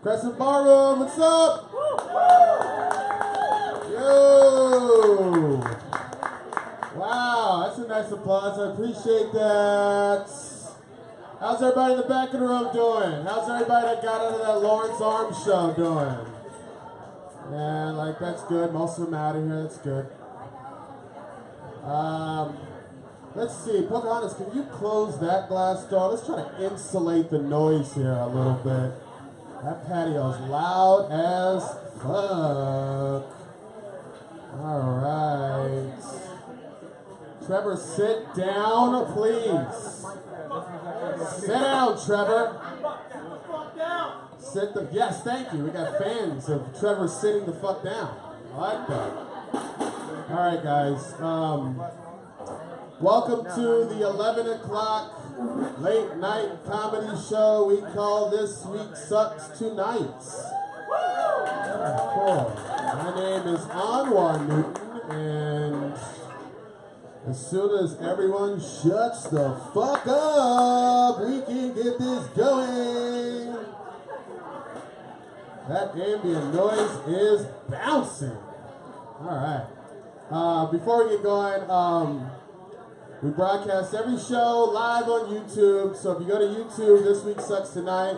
Crescent Ballroom, what's up? Yo! Wow, that's a nice applause. I appreciate that. How's everybody in the back of the room doing? How's everybody that got out of that Lawrence Arms show doing? Yeah, like that's good. Most of them out of here. That's good. Let's see. Pocahontas, can you close that glass door? Let's try to insulate the noise here a little bit. That patio's loud as fuck. All right. Trevor, sit down, please. Sit down, Trevor. Yes, thank you. We got fans of Trevor sitting the fuck down. I like that. All right, guys. Welcome to the 11 o'clock late night comedy show we call This Week Sucks Tonight. Cool. My name is Anwar Newton, and as soon as everyone shuts the fuck up, we can get this going. That ambient noise is bouncing. All right. Before we get going, we broadcast every show live on YouTube. So if you go to YouTube, This Week Sucks Tonight,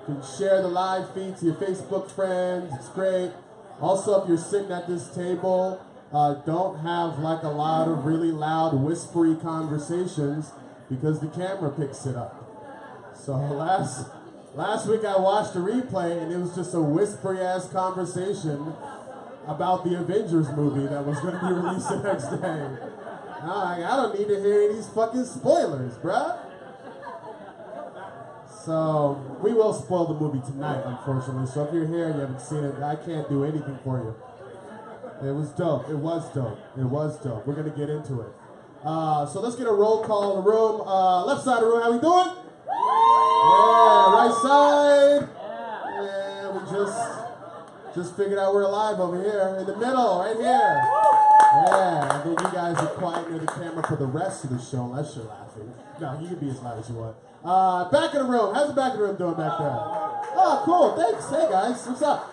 you can share the live feed to your Facebook friends. It's great. Also, if you're sitting at this table, don't have like a lot of really loud, whispery conversations because the camera picks it up. So last week I watched a replay and it was just a whispery ass conversation about the Avengers movie that was going to be released the next day. I don't need to hear any of these fucking spoilers, bruh. So we will spoil the movie tonight, unfortunately. So if you're here and you haven't seen it, I can't do anything for you. It was dope. It was dope. It was dope. We're going to get into it. So let's get a roll call in the room. Left side of the room, how we doing? Yeah, right side. Yeah, we just figured out we're alive over here. In the middle, right here. Yeah, I think you guys are quiet near the camera for the rest of the show, unless you're laughing. No, you can be as loud as you want. Back of the room. How's the back of the room doing back there? Oh, cool. Thanks. Hey, guys. What's up?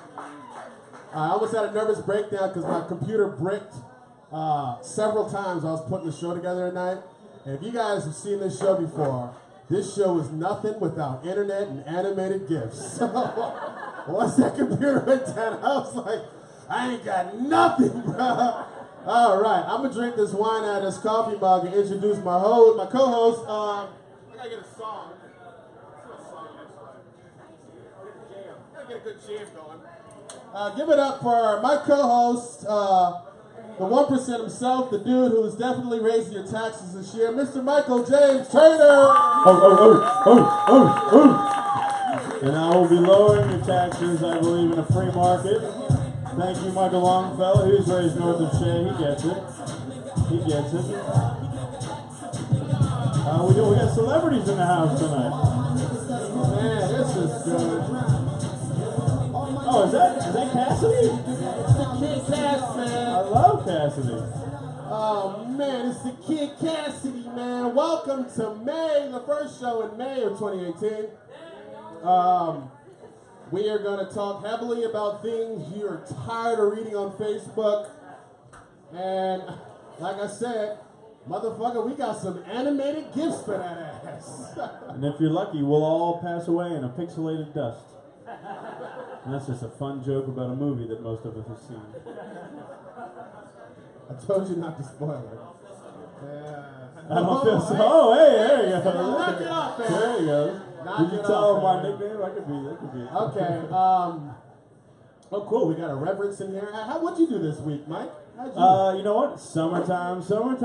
I almost had a nervous breakdown because my computer bricked several times while I was putting the show together at night. And if you guys have seen this show before, this show is nothing without internet and animated GIFs. So once that computer went down, I was like, I ain't got nothing, bro. All right, I'm gonna drink this wine out of this coffee mug and introduce my co-host. I gotta get a song. Let's do a song next time. Gotta get a good jam going. Give it up for my co-host, the 1% himself, the dude who is definitely raising your taxes this year, Mr. Michael James Turner. And I will be lowering your taxes. I believe in a free market. Thank you, Michael Longfellow. He was raised north of Shea. He gets it. He gets it. We got celebrities in the house tonight. Man, this is good. Oh, is that Cassidy? It's the Kid Cass, man. I love Cassidy. Oh, man, it's the Kid Cassidy, man. Welcome to May, the first show in May of 2018. We are going to talk heavily about things you're tired of reading on Facebook. And like I said, motherfucker, we got some animated gifts for that ass. And if you're lucky, we'll all pass away in a pixelated dust. And that's just a fun joke about a movie that most of us have seen. I told you not to spoil it. Yeah. I don't feel so. Oh, hey, there you go. Knock it off, man. There you go. Did you tell him my nickname? That could be. Okay. Oh, cool. We got a reverence in here. What'd you do this week, Mike? How'd you? You know what? Summertime sadness.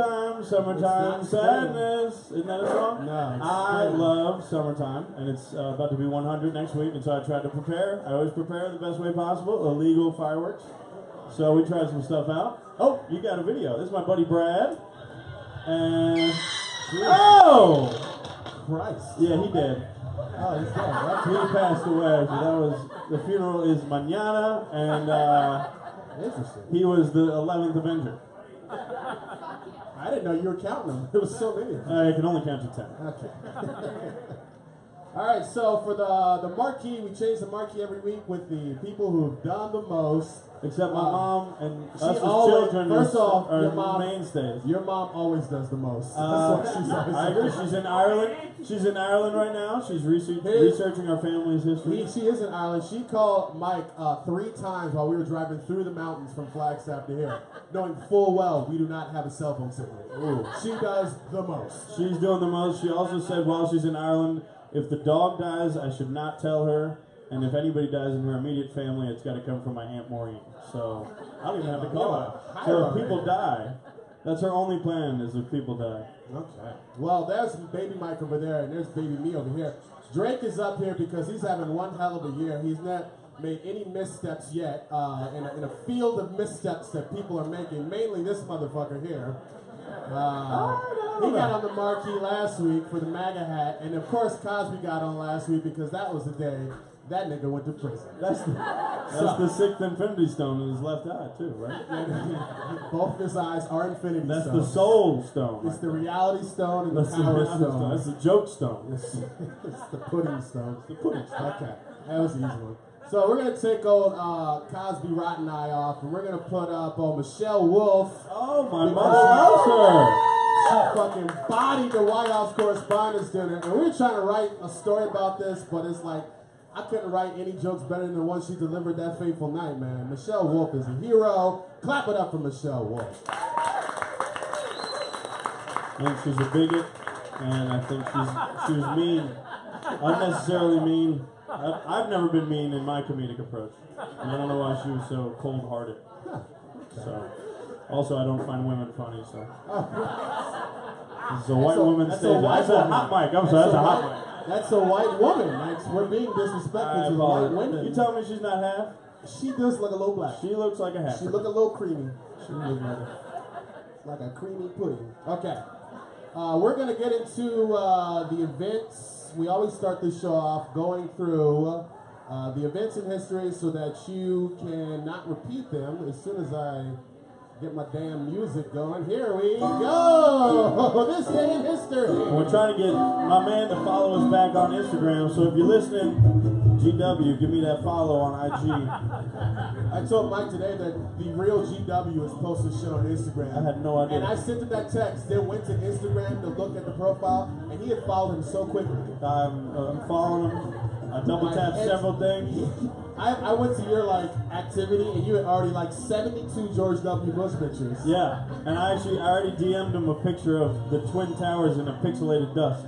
Isn't that a song? No. I love summertime, and it's about to be 100 next week, and so I tried to prepare. I always prepare the best way possible. Illegal fireworks. So we tried some stuff out. Oh, you got a video. This is my buddy Brad. And oh, Christ. yeah, he did. Oh, he's dead. He passed away. So the funeral is mañana, and Interesting. he was the 11th Avenger. I didn't know you were counting them. There was so many of them. I can only count to 10. Okay. All right, so for the marquee, we change the marquee every week with the people who've done the most. Except my mom and she us as always- children first off, are your mom- mainstays. Your mom always does the most. That's what she's always I agree. She's in Ireland. She's in Ireland right now. She's researching our family's history. She is in Ireland. She called Mike 3 times while we were driving through the mountains from Flagstaff to here, knowing full well we do not have a cell phone signal. Ooh. She does the most. She's doing the most. She also said while she's in Ireland, if the dog dies, I should not tell her. And if anybody dies in her immediate family, it's got to come from my Aunt Maureen. So I don't even have to call her. So if people die, that's her only plan is if people die. Okay. Well, there's baby Mike over there, and there's baby me over here. Drake is up here because he's having one hell of a year. He's not made any missteps yet in a field of missteps that people are making, mainly this motherfucker here. He got on the marquee last week for the MAGA hat, and of course Cosby got on last week because that was the day that nigga went to prison. That's the sixth Infinity Stone in his left eye too, right? Both his eyes are infinity That's stones. the Soul Stone. It's the reality stone and That's the power stone. That's the Joke Stone. It's the pudding stone. The pudding stone. Okay, that was the easy one. So we're gonna take old Cosby Rotten Eye off, and we're gonna put up Michelle Wolf. Oh, my mother loves She fucking bodied the White House Correspondents' Dinner, and we were trying to write a story about this, but it's like I couldn't write any jokes better than the one she delivered that fateful night, man. Michelle Wolf is a hero. Clap it up for Michelle Wolf. I think she's a bigot, and I think she was mean, unnecessarily mean. I've never been mean in my comedic approach, and I don't know why she was so cold-hearted. So, also, I don't find women funny. So, this is a white woman that's stage. a white That's a woman. hot mic. I'm sorry, that's a hot mic. That's a white woman. Like, we're being disrespectful to the white women. You tell me she's not half? She does look a little black. She looks like a half. She look a little creamy. She looks Like a creamy pudding. Okay. We're going to get into the events. We always start this show off going through the events in history so that you can not repeat them as soon as I get my damn music going. Here we go! This day in history. We're trying to get my man to follow us back on Instagram, so if you're listening, GW, give me that follow on IG. I told Mike today that the real GW is posted shit on Instagram. I had no idea. And I sent him that text, then went to Instagram to look at the profile, and he had followed him so quickly. I'm following him. I double tapped several things. I went to your activity, and you had already 72 George W. Bush pictures. Yeah, and I already DM'd him a picture of the Twin Towers in a pixelated dust.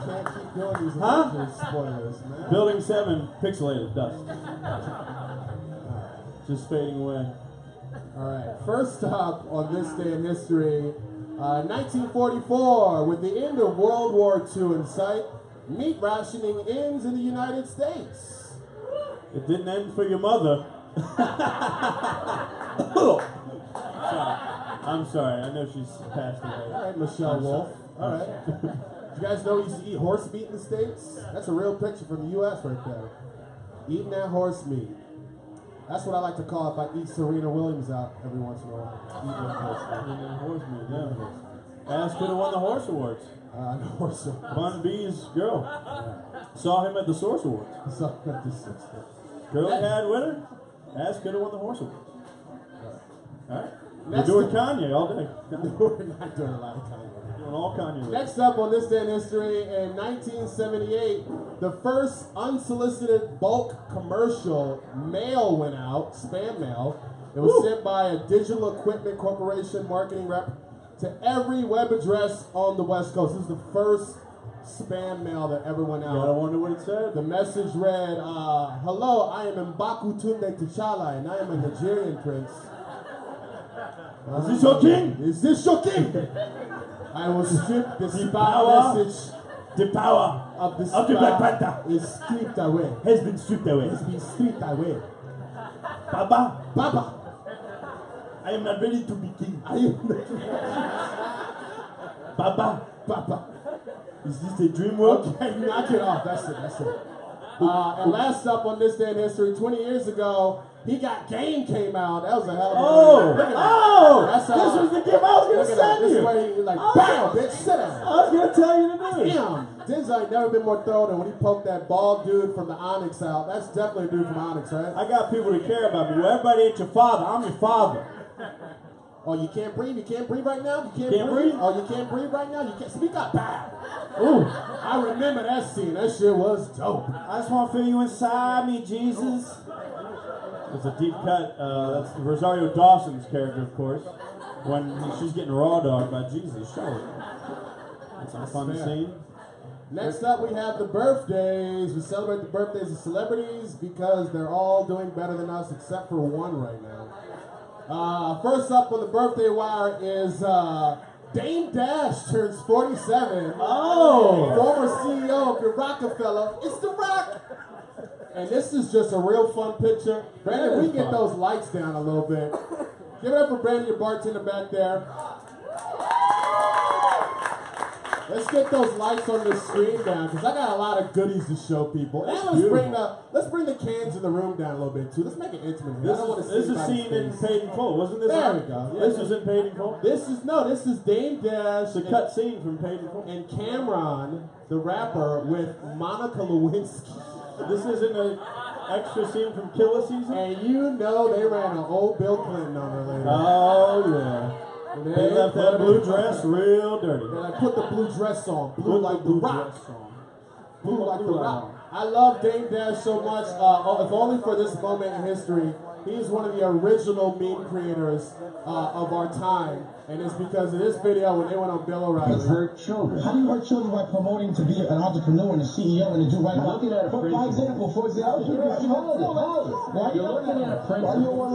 You can't keep doing these spoilers, man. Building 7, pixelated dust. Just fading away. All right. First up on this day in history, 1944, with the end of World War II in sight, meat rationing ends in the United States. It didn't end for your mother. Sorry. I'm sorry. I know she's passed away. All right, Michelle Wolf. All right. Did you guys know we used to eat horse meat in the States? That's a real picture from the U.S. right there. Eating that horse meat. That's what I like to call if I eat Serena Williams out every once in a while. Eating that horse meat. Eating that horse meat, yeah. Ass could have won the Horse Awards. The horse meat. Bun B's girl. Saw him at the Source Awards. So, this Girl had winner. Ass could have won the Horse Awards. All right. We're Next doing up- Kanye all day. We're not doing a lot of Kanye. Doing all Kanye. Next up on this day in history, in 1978, the first unsolicited bulk commercial mail went out, spam mail. It was sent by a Digital Equipment Corporation marketing rep to every web address on the West Coast. This is the first spam mail that ever went Gotta out. wonder what it said. The message read, hello, I am Mbaku Tunde T'Challa, and I am a Nigerian prince. Is this your king? Is this your king? I will strip the spy power message The power of the of the Black spy Panther is stripped away. has been stripped away. It's been stripped away. Baba, Baba, I am not ready to be king. are you Baba, Baba? is this a dream world? Okay, knock it off. That's it. That's it. And last up on this day in history, 20 years ago, He Got Game came out. That was a hell of a movie. Look at that. That's this was the gift I was Look going to at that. send This you. way, you're like, bam, bitch, sit down. I was going to tell you to do it. Damn. Denzel ain't never been more thorough than when he poked that bald dude from the Onyx out. That's definitely a dude from Onyx, right? I got people that care about me. Well, everybody ain't your father. I'm your father. Oh, you can't breathe? You can't breathe right now? You Can't breathe? Oh, you can't breathe right now? You can't speak up. Ooh, I remember that scene. That shit was dope. I just want to feel you inside me, Jesus. It's a deep cut. That's Rosario Dawson's character, of course. When she's getting raw dogged by Jesus. Show it. That's a fun scene. Next up, we have the birthdays. We celebrate the birthdays of celebrities because they're all doing better than us except for one right now. First up on the birthday wire is Dame Dash turns 47. Oh! Former CEO of the Rockefeller. It's The Rock! And this is just a real fun picture. Brandon, we can get those lights down a little bit. Give it up for Brandon, your bartender back there. Let's get those lights on the screen down, because I got a lot of goodies to show people. And let's bring the cans in the room down a little bit too. Let's make it intimate. This is a scene in Paid in Full, wasn't this? There we go. Yeah, this is in Paid in Full? This is Dame Dash. It's a cut scene from Paid in Full. And Cameron, the rapper, with Monica Lewinsky. This isn't an extra scene from Killer Season? And you know they ran an old Bill Clinton on her later. Oh, yeah. They left that blue dress real dirty. And I put the blue dress on. Blue like The Rock. Blue like The Rock. I love Dame Dash so much. If only for this moment in history. He's one of the original meme creators of our time. And it's because of this video when they went on Bill O'Reilly. You hurt children. How do you hurt children by promoting to be an entrepreneur and a CEO and to do right by? Looking at a for example, right? You're looking at a principle.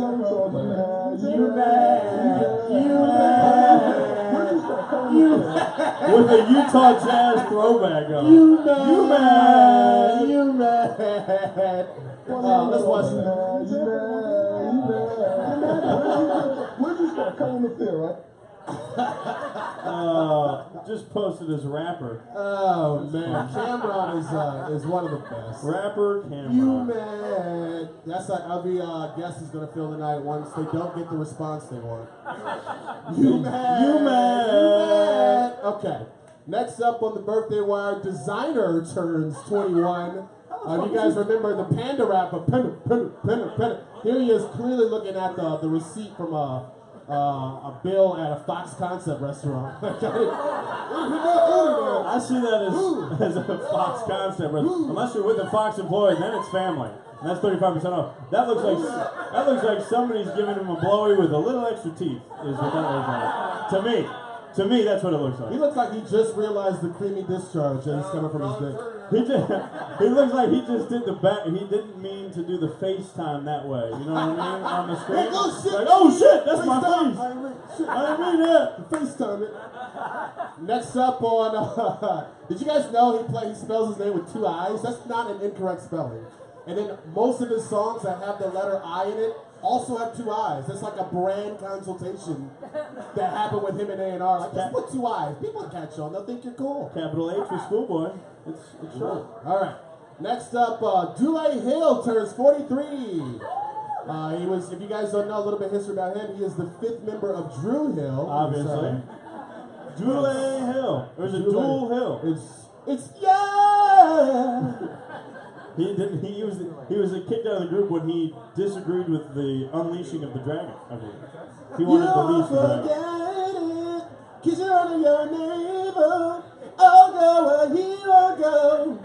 With a Utah Jazz throwback on. You mad. Let's watch it. Where'd you start cutting the fear, right? Just posted as rapper. Oh man, Cameron is one of the best. Rapper Cameron. You mad? That's how every guest is gonna feel tonight once they don't get the response they want. You mad? Okay. Next up on the birthday wire, Designer turns 21. You guys remember the Panda rapper? Panda. Here he is, clearly looking at the receipt from a bill at a Fox Concept restaurant. I see that as a Fox Concept restaurant. Unless you're with a Fox employee, then it's family. And that's 35% off. That looks like somebody's giving him a blowy with a little extra teeth. Is what that looks like. To me, that's what it looks like. He looks like he just realized the creamy discharge that is coming from his dick. He looks like he just did the back. He didn't mean to do the FaceTime that way. You know what I mean? On the screen. Like, oh shit! Like, oh shit! That's my face. I didn't mean that. FaceTime it. Next up on, did you guys know he spells his name with 2 I's? That's not an incorrect spelling. And then most of his songs that have the letter I in it also have 2 I's. That's like a brand consultation that happened with him and A&R. Like, just put 2 I's. People catch on. They'll think you're cool. Capital H for Schoolboy. It's short. All right. Next up, Dule Hill turns 43. He was, if you guys don't know a little bit of history about him, he is the 5th member of Dru Hill. Obviously. Dule Hill. There's a Dual Hill. It's yeah. He was kicked out of the group when he disagreed with the unleashing of the dragon, I believe. He wanted to unleash the dragon. Cause you're under your neighbor. Oh, go where he will go.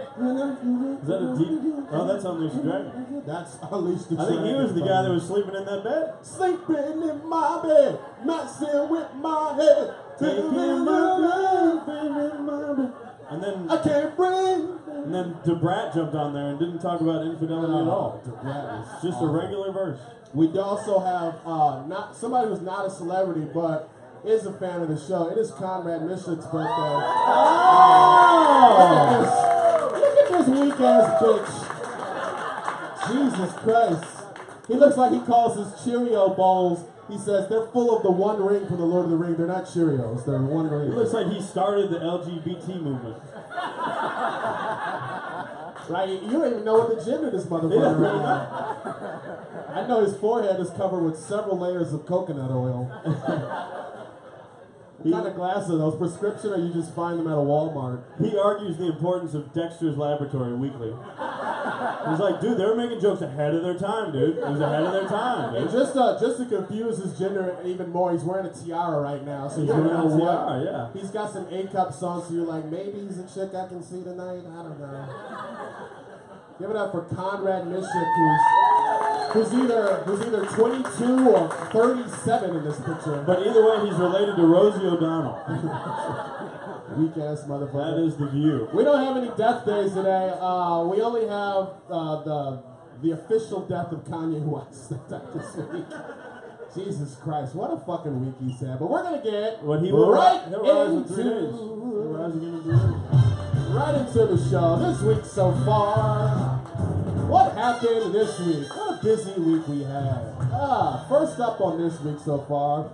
Is that a deep? Oh, that's Unleash the Dragon. That's Unleash the Dragon. I think he was the guy that was sleeping in that bed. Sleeping in my bed, messing with my head. Taking my bed. And then I can't breathe. And then DeBrat jumped on there and didn't talk about infidelity at all. DeBrat is just a regular verse. We also have not somebody who's not a celebrity, but is a fan of the show. It is Conrad Mishlik's birthday. Oh! Look at this weak ass bitch. Jesus Christ. He looks like he calls his Cheerio bowls. He says they're full of the One Ring from the Lord of the Ring. They're not Cheerios. They're One Ring. He looks like he started the LGBT movement. Right? You don't even know what the gender of this motherfucker right now. I know his forehead is covered with several layers of coconut oil. What kind of glasses are those? Prescription, or you just find them at a Walmart? He argues the importance of Dexter's Laboratory weekly. He's like, dude, they were making jokes ahead of their time, dude. It was ahead of their time, dude. And just to confuse his gender even more, he's wearing a tiara right now. So He's you're wearing a not- tiara, yeah. He's got some A-cups on, so you're like, maybe he's a chick I can see tonight? I don't know. Give it up for Conrad Mishik, who's either 22 or 37 in this picture. But either way, he's related to Rosie O'Donnell. Weak ass motherfucker. That is the view. We don't have any death days today. We only have the official death of Kanye West this week. Jesus Christ, what a fucking week he's had. But we're gonna get When he will right he'll rise in 3 days. into He'll rise again in 3 days. right into the show. This week so far, what happened this week? What a busy week we had. First up on this week so far,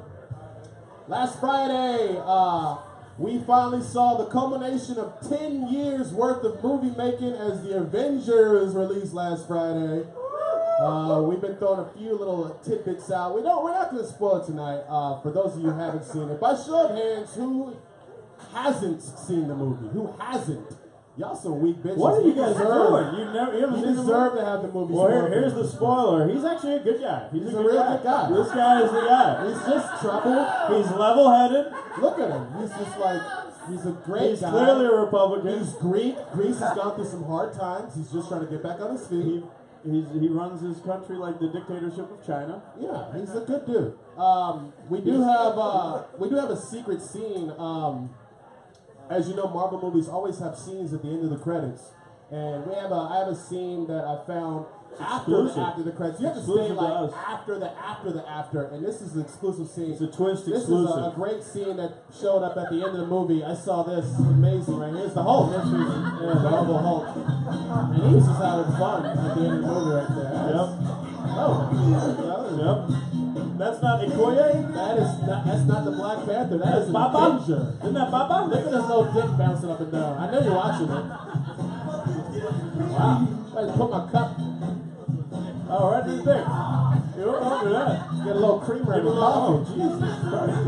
last Friday, we finally saw the culmination of 10 years worth of movie making as The Avengers released last Friday. We've been throwing a few little tidbits out. We're not going to spoil it tonight. For those of you who haven't seen it, by show of hands, who hasn't seen the movie? Who hasn't? Y'all some weak bitches. What are you guys deserve- doing? You haven't You seen the deserve movie? to have the movie. Well, spoiled. here's the spoiler. He's actually a good guy. He's a real good guy. This guy is the guy. He's just trouble. He's level-headed. Look at him. He's just like, he's a great He's guy. clearly a Republican. He's Greek. Greece has gone through some hard times. He's just trying to get back on his feet. He runs his country like the dictatorship of China. Yeah, he's a good dude. We do have a secret scene. As you know, Marvel movies always have scenes at the end of the credits, and I have a scene that I found after the credits. You have to stay Exclusive to like us. after, and this is an exclusive scene. It's a twist This exclusive. is a great scene that showed up at the end of the movie. I saw this. Amazing, right? Here's the Hulk. This is Incredible Hulk. And he's just having fun at the end of the movie right there. Yep. That's not Okoye? That's not the Black Panther. That is an Baba? Avenger. Isn't that Baba? Look at this little dick bouncing up and down. I know you're watching it. Wow. I just put my cup. Oh, right to the dick. You don't want to do that. Get a little creamer in Give the him a little, coffee. Jesus Christ.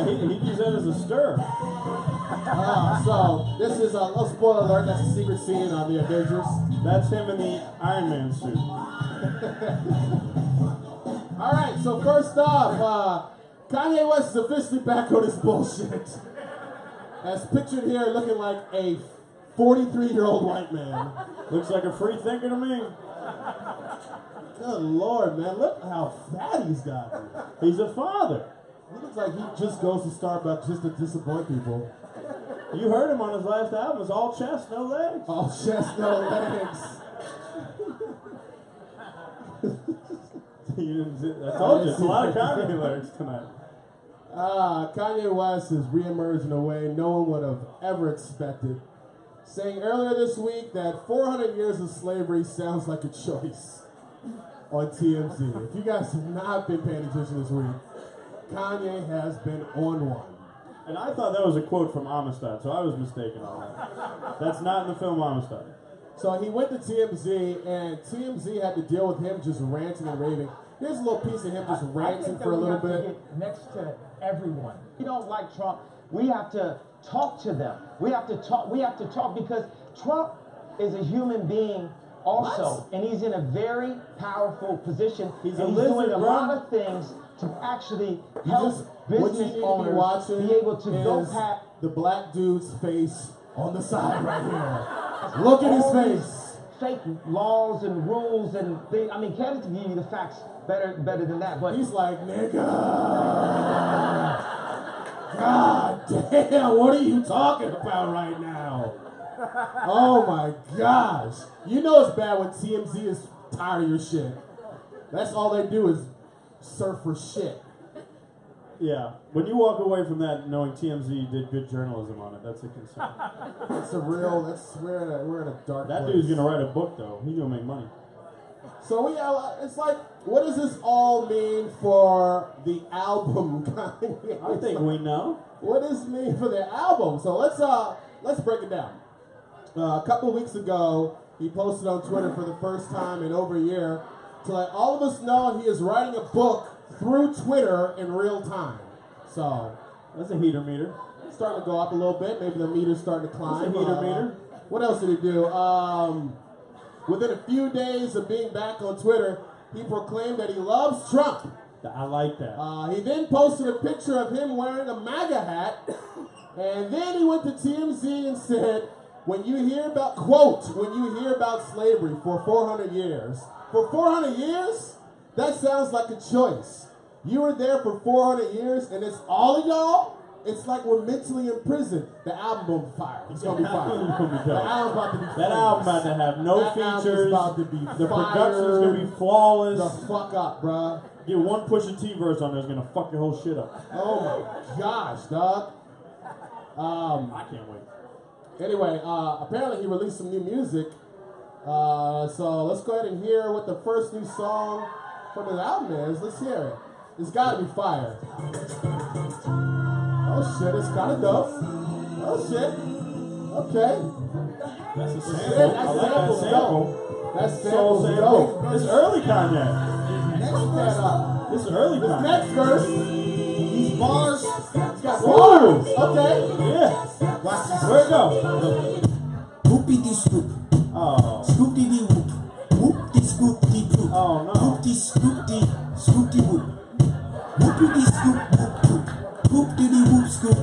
He'd use that as a stir. So, this is a little spoiler alert. That's a secret scene on The Avengers. That's him in the Iron Man suit. All right, so first off, Kanye West is officially back on his bullshit. As pictured here, looking like a 43-year-old white man. Looks like a free thinker to me. Good Lord, man. Look how fat he's gotten. He's a father. He looks like he just goes to Starbucks just to disappoint people. You heard him on his last album. It's all chest, no legs. All chest, no legs. I told you, it's a lot of comedy lyrics tonight. Kanye West has reemerged in a way no one would have ever expected, saying earlier this week that 400 years of slavery sounds like a choice on TMZ. If you guys have not been paying attention this week, Kanye has been on one. And I thought that was a quote from Amistad, so I was mistaken on that. That's not in the film Amistad. So he went to TMZ, and TMZ had to deal with him just ranting and raving. Here's a little piece of him just ranting for a little bit. I think that we have to get next to everyone. We don't like Trump. We have to talk to them. We have to talk because Trump is a human being also, and he's in a very powerful position. He's and a he's lizard, doing a bro. lot of things to actually help What you business need to be owners watching be able to go is past the black dude's face on the side right here. Look at his all face. these fake laws and rules and things. I mean, Kevin can give you the facts better than that, but He's like, nigga. God damn, what are you talking about right now? Oh my gosh. You know it's bad when TMZ is tired of your shit. That's all they do is surf for shit. Yeah. When you walk away from that knowing TMZ did good journalism on it, that's a concern. We're in a dark That place. dude's gonna write a book though. He's gonna make money. So it's like, what does this all mean for the album? Kanye? I think we know. What does it mean for the album? So let's break it down. A couple of weeks ago, he posted on Twitter for the first time in over a year to let all of us know he is writing a book through Twitter in real time. So That's a heater meter. It's starting to go up a little bit. Maybe the meter's starting to climb. That's a heater meter. What else did he do? Within a few days of being back on Twitter, he proclaimed that he loves Trump. I like that. He then posted a picture of him wearing a MAGA hat, and then he went to TMZ and said, when you hear about, quote, when you hear about slavery for 400 years, for 400 years? That sounds like a choice. You were there for 400 years, and it's all of y'all? It's like we're mentally in prison. The album gonna be fire. It's gonna be fire. The album's about to be That album about to have no that features. About to be the fire. production's gonna be flawless. The fuck up, bruh. Get one Pusha T verse on there, it's gonna fuck your whole shit up. Oh my gosh, dog. I can't wait. Anyway, apparently he released some new music. So let's go ahead and hear what the first new song from his album is. Let's hear it. It's gotta be fire. Oh shit, it's kinda dope. Oh shit. Okay. That's a Shit, sample. that I like that sample's sample. dope. That Soul sample's sample. dope. It's early Kanye. Look that up. It's early This Kanye. next verse, these bars, it's got Woo! bars. Okay. Yeah. Watch this. Where'd it go? Whoopity scoop, Oh. scoopty dee whoop, whoopty scoopty poop, Oh no. whoopty scoopty, scoopty whoop, whoopity scoop whoop poop, whoopty dee whoop scoop,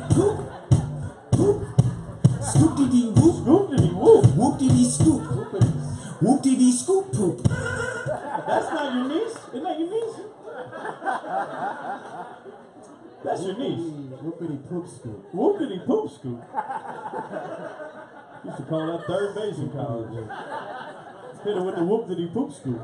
poop, poop, scoopty dee whoop, Scoop did he whoop? whoopty dee scoop, whoopty dee scoop poop. That's not your niece? Isn't that your niece? That's your niece. Whoopity poop scoop. Whoop did he poop scoop? Used to call that third base in college. Hit it with the whoop did he poop scoop.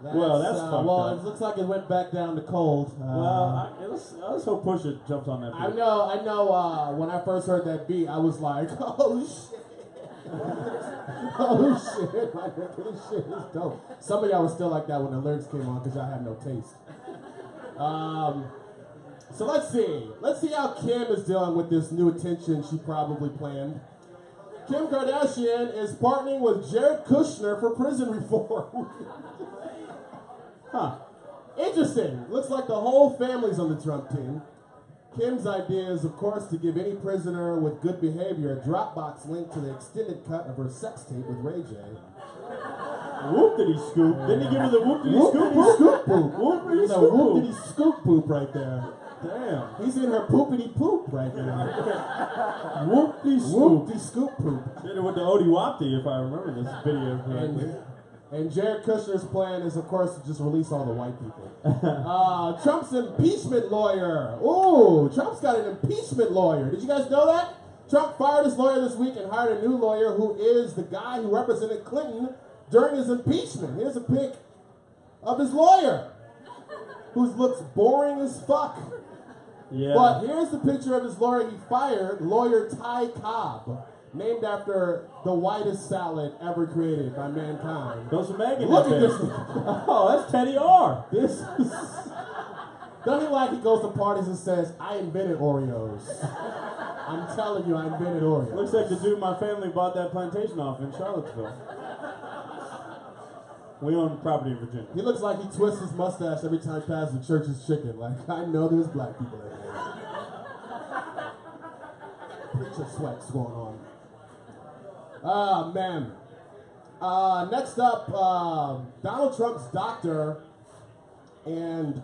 Well, that's fucked well, up. it looks like it went back down to cold. Well, let's hope Pusha jumps on that. I beat. know. When I first heard that beat, I was like, "Oh shit! Oh shit! My nigga, this shit is dope." Some of y'all were still like that when the lyrics came on because y'all had no taste. So let's see. Let's see how Kim is dealing with this new attention she probably planned. Kim Kardashian is partnering with Jared Kushner for prison reform. Huh. Interesting. Looks like the whole family's on the Trump team. Kim's idea is, of course, to give any prisoner with good behavior a Dropbox link to the extended cut of her sex tape with Ray J. Whoop did he scoop? Didn't he give her the whoop did he scoop? Whoopity scoop poop. Whoop did he The scoop? whoopity scoop poop right there. Damn. He's in her poopity poop right now. Whoop did scoop. Whoopty scoop poop. Did it with the Odie Wapti, if I remember this video correctly. And Jared Kushner's plan is, of course, to just release all the white people. Trump's impeachment lawyer. Ooh, Trump's got an impeachment lawyer. Did you guys know that? Trump fired his lawyer this week and hired a new lawyer who is the guy who represented Clinton during his impeachment. Here's a pic of his lawyer, who looks boring as fuck. Yeah. But here's the picture of his lawyer he fired, lawyer Ty Cobb, named after the whitest salad ever created by mankind. Throw some egg in Look that at this. bitch. Oh, that's Teddy R. This is... Doesn't he like he goes to parties and says, I invented Oreos. I'm telling you, I invented Oreos. Looks like the dude my family bought that plantation off in Charlottesville. We own property in Virginia. He looks like he twists his mustache every time he passes the church's chicken. Like, I know there's black people in there. Picture sweats going on. Ah, man. Next up, Donald Trump's doctor and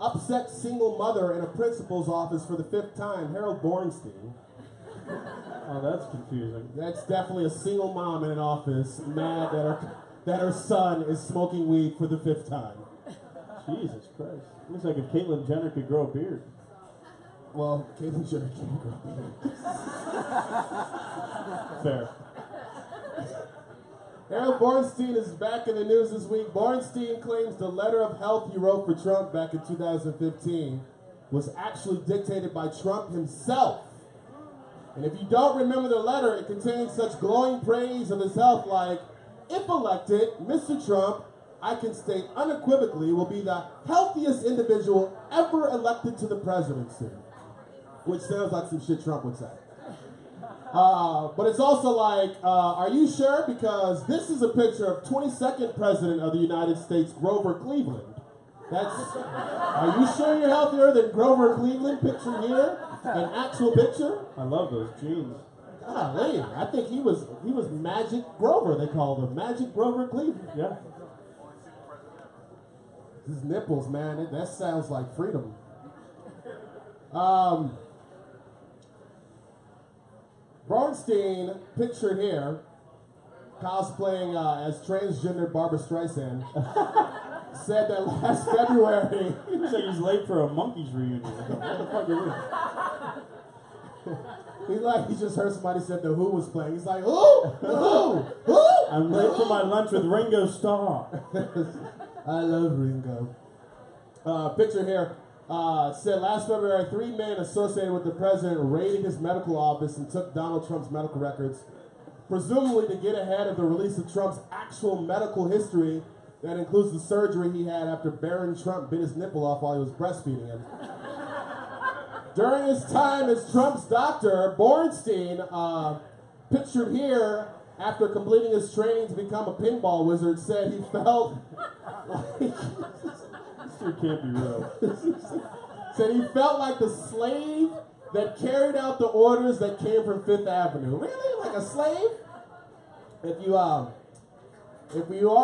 upset single mother in a principal's office for the 5th time, Harold Bornstein. Oh, that's confusing. That's definitely a single mom in an office, mad that her son is smoking weed for the 5th time. Jesus Christ. Looks like if Caitlyn Jenner could grow a beard. Well, Caitlyn Jenner can't grow a beard. Fair. Harold Bornstein is back in the news this week. Bornstein claims the letter of health he wrote for Trump back in 2015 was actually dictated by Trump himself. And if you don't remember the letter, it contains such glowing praise of his health like, if elected, Mr. Trump, I can state unequivocally, will be the healthiest individual ever elected to the presidency. Which sounds like some shit Trump would say. But it's also like, are you sure? Because this is a picture of 22nd President of the United States, Grover Cleveland. Are you sure you're healthier than Grover Cleveland picture here? An actual picture? I love those jeans. Golly, I think he was Magic Grover, they called him. Magic Grover Cleveland. Yeah. His nipples, man, that sounds like freedom. Bernstein, pictured here, cosplaying as transgender Barbara Streisand, said that last February. Looks like he's late for a Monkees reunion. What the fuck is He just heard somebody said the Who was playing. He's like, who? The Who? Who? I'm late for my lunch with Ringo Starr. I love Ringo. Picture here said last February, 3 men associated with the president raided his medical office and took Donald Trump's medical records, presumably to get ahead of the release of Trump's actual medical history that includes the surgery he had after Barron Trump bit his nipple off while he was breastfeeding him. During his time as Trump's doctor, Bornstein, pictured here after completing his training to become a pinball wizard, said he felt like... This dude can't be real. said he felt like the slave that carried out the orders that came from Fifth Avenue. Really? Like a slave? If you are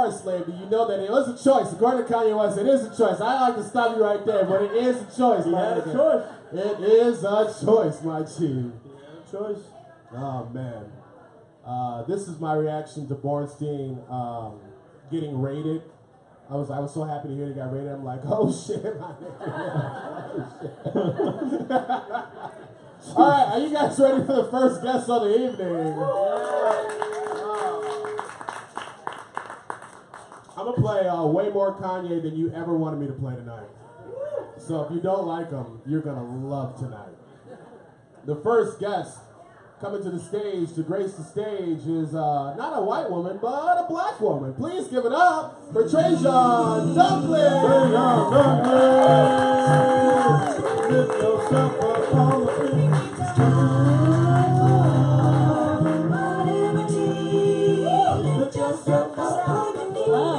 a slave, you know that it was a choice. According to Kanye West, it is a choice. I like to stop you right there, but it is a choice. He had a choice. It is a choice, my chief. He had a choice. Oh, man. This is my reaction to Bornstein getting raided. I was so happy to hear he got raided. I'm like, oh shit, my nigga. Oh, shit. All right, are you guys ready for the first guest of the evening? I'm gonna play way more Kanye than you ever wanted me to play tonight. So if you don't like him, you're gonna love tonight. The first guest coming to the stage, to grace the stage, is not a white woman, but a black woman. Please give it up for Trajan Dunkling! Trajan Dunkling! Lift yourself up on the feet. Hello.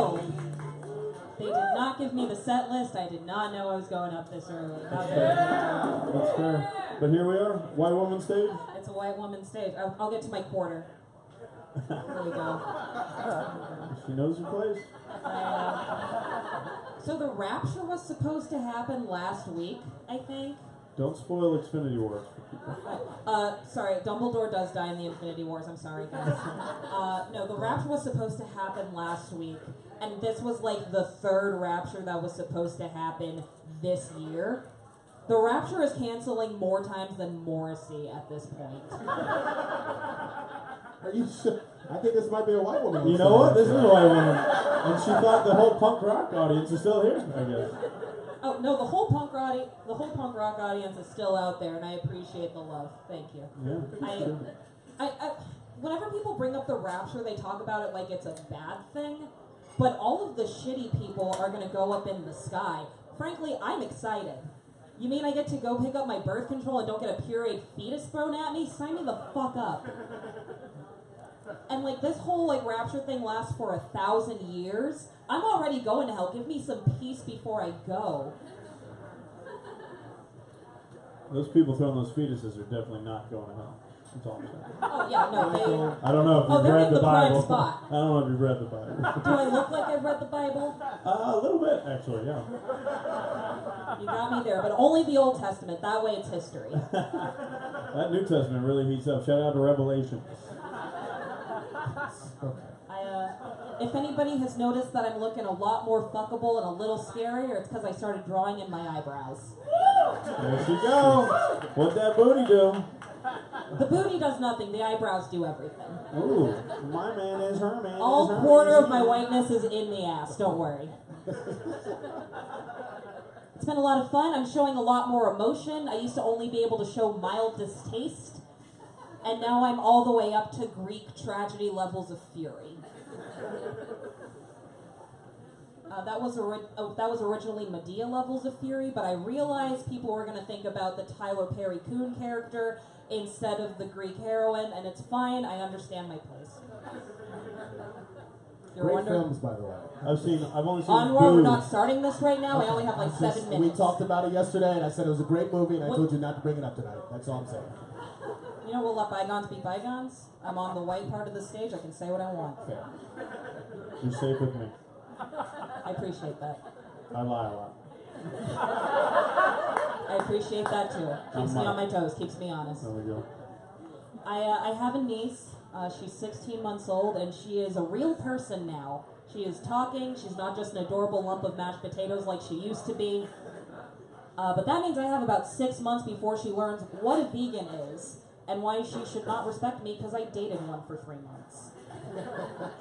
They did not give me the set list. I did not know I was going up this early. That's fair. But here we are, white woman stage. It's a white woman stage. I'll get to my quarter. There we go. She knows her place. So the rapture was supposed to happen last week, I think. Don't spoil Xfinity Wars for people. Sorry, Dumbledore does die in the Infinity Wars. I'm sorry, guys. No, the rapture was supposed to happen last week, and this was like the third rapture that was supposed to happen this year. The rapture is canceling more times than Morrissey at this point. Are you sure? I think this might be a white woman. You know what? This is a white woman. And she thought the whole punk rock audience is still here, I guess. Oh no, the whole punk rock audience is still out there, and I appreciate the love. Thank you. Yeah. I whenever people bring up the rapture, they talk about it like it's a bad thing, but all of the shitty people are gonna go up in the sky. Frankly, I'm excited. You mean I get to go pick up my birth control and don't get a pureed fetus thrown at me? Sign me the fuck up. And like this whole like rapture thing lasts for 1,000 years. I'm already going to hell. Give me some peace before I go. Those people throwing those fetuses are definitely not going to hell. That's all I'm saying. Oh yeah, no, they. I don't know if you've they're read in the the prime Bible. spot. I don't know if you've read the Bible. Do I look like I've read the Bible? A little bit, actually, yeah. You got me there, but only the Old Testament. That way it's history. That New Testament really heats up. Shout out to Revelation. If anybody has noticed that I'm looking a lot more fuckable and a little scarier, it's because I started drawing in my eyebrows. There she go. What'd that booty do? The booty does nothing. The eyebrows do everything. Ooh, my man is her man. All is her quarter man. of my whiteness is in the ass. Don't worry. It's been a lot of fun. I'm showing a lot more emotion. I used to only be able to show mild distaste, and now I'm all the way up to Greek tragedy levels of fury. That was originally Medea levels of fury, but I realized people were going to think about the Tyler Perry Coon character instead of the Greek heroine, and it's fine. I understand my place. You're Great wondering. films, by the way. I've only seen Onward, we're Boo. not starting this right now. I only have like 7 We minutes. talked about it yesterday, and I said it was a great movie, and I What- told you not to bring it up tonight. That's all I'm saying. You know, we'll let bygones be bygones. I'm on the white part of the stage. I can say what I want. Fair. You're safe with me. I appreciate that. I lie a lot. I appreciate that too. Keeps me on my toes. Keeps me honest. There we go. I have a niece. She's 16 months old, and she is a real person now. She is talking. She's not just an adorable lump of mashed potatoes like she used to be. But that means I have about 6 months before she learns what a vegan is and why she should not respect me because I dated one for 3 months.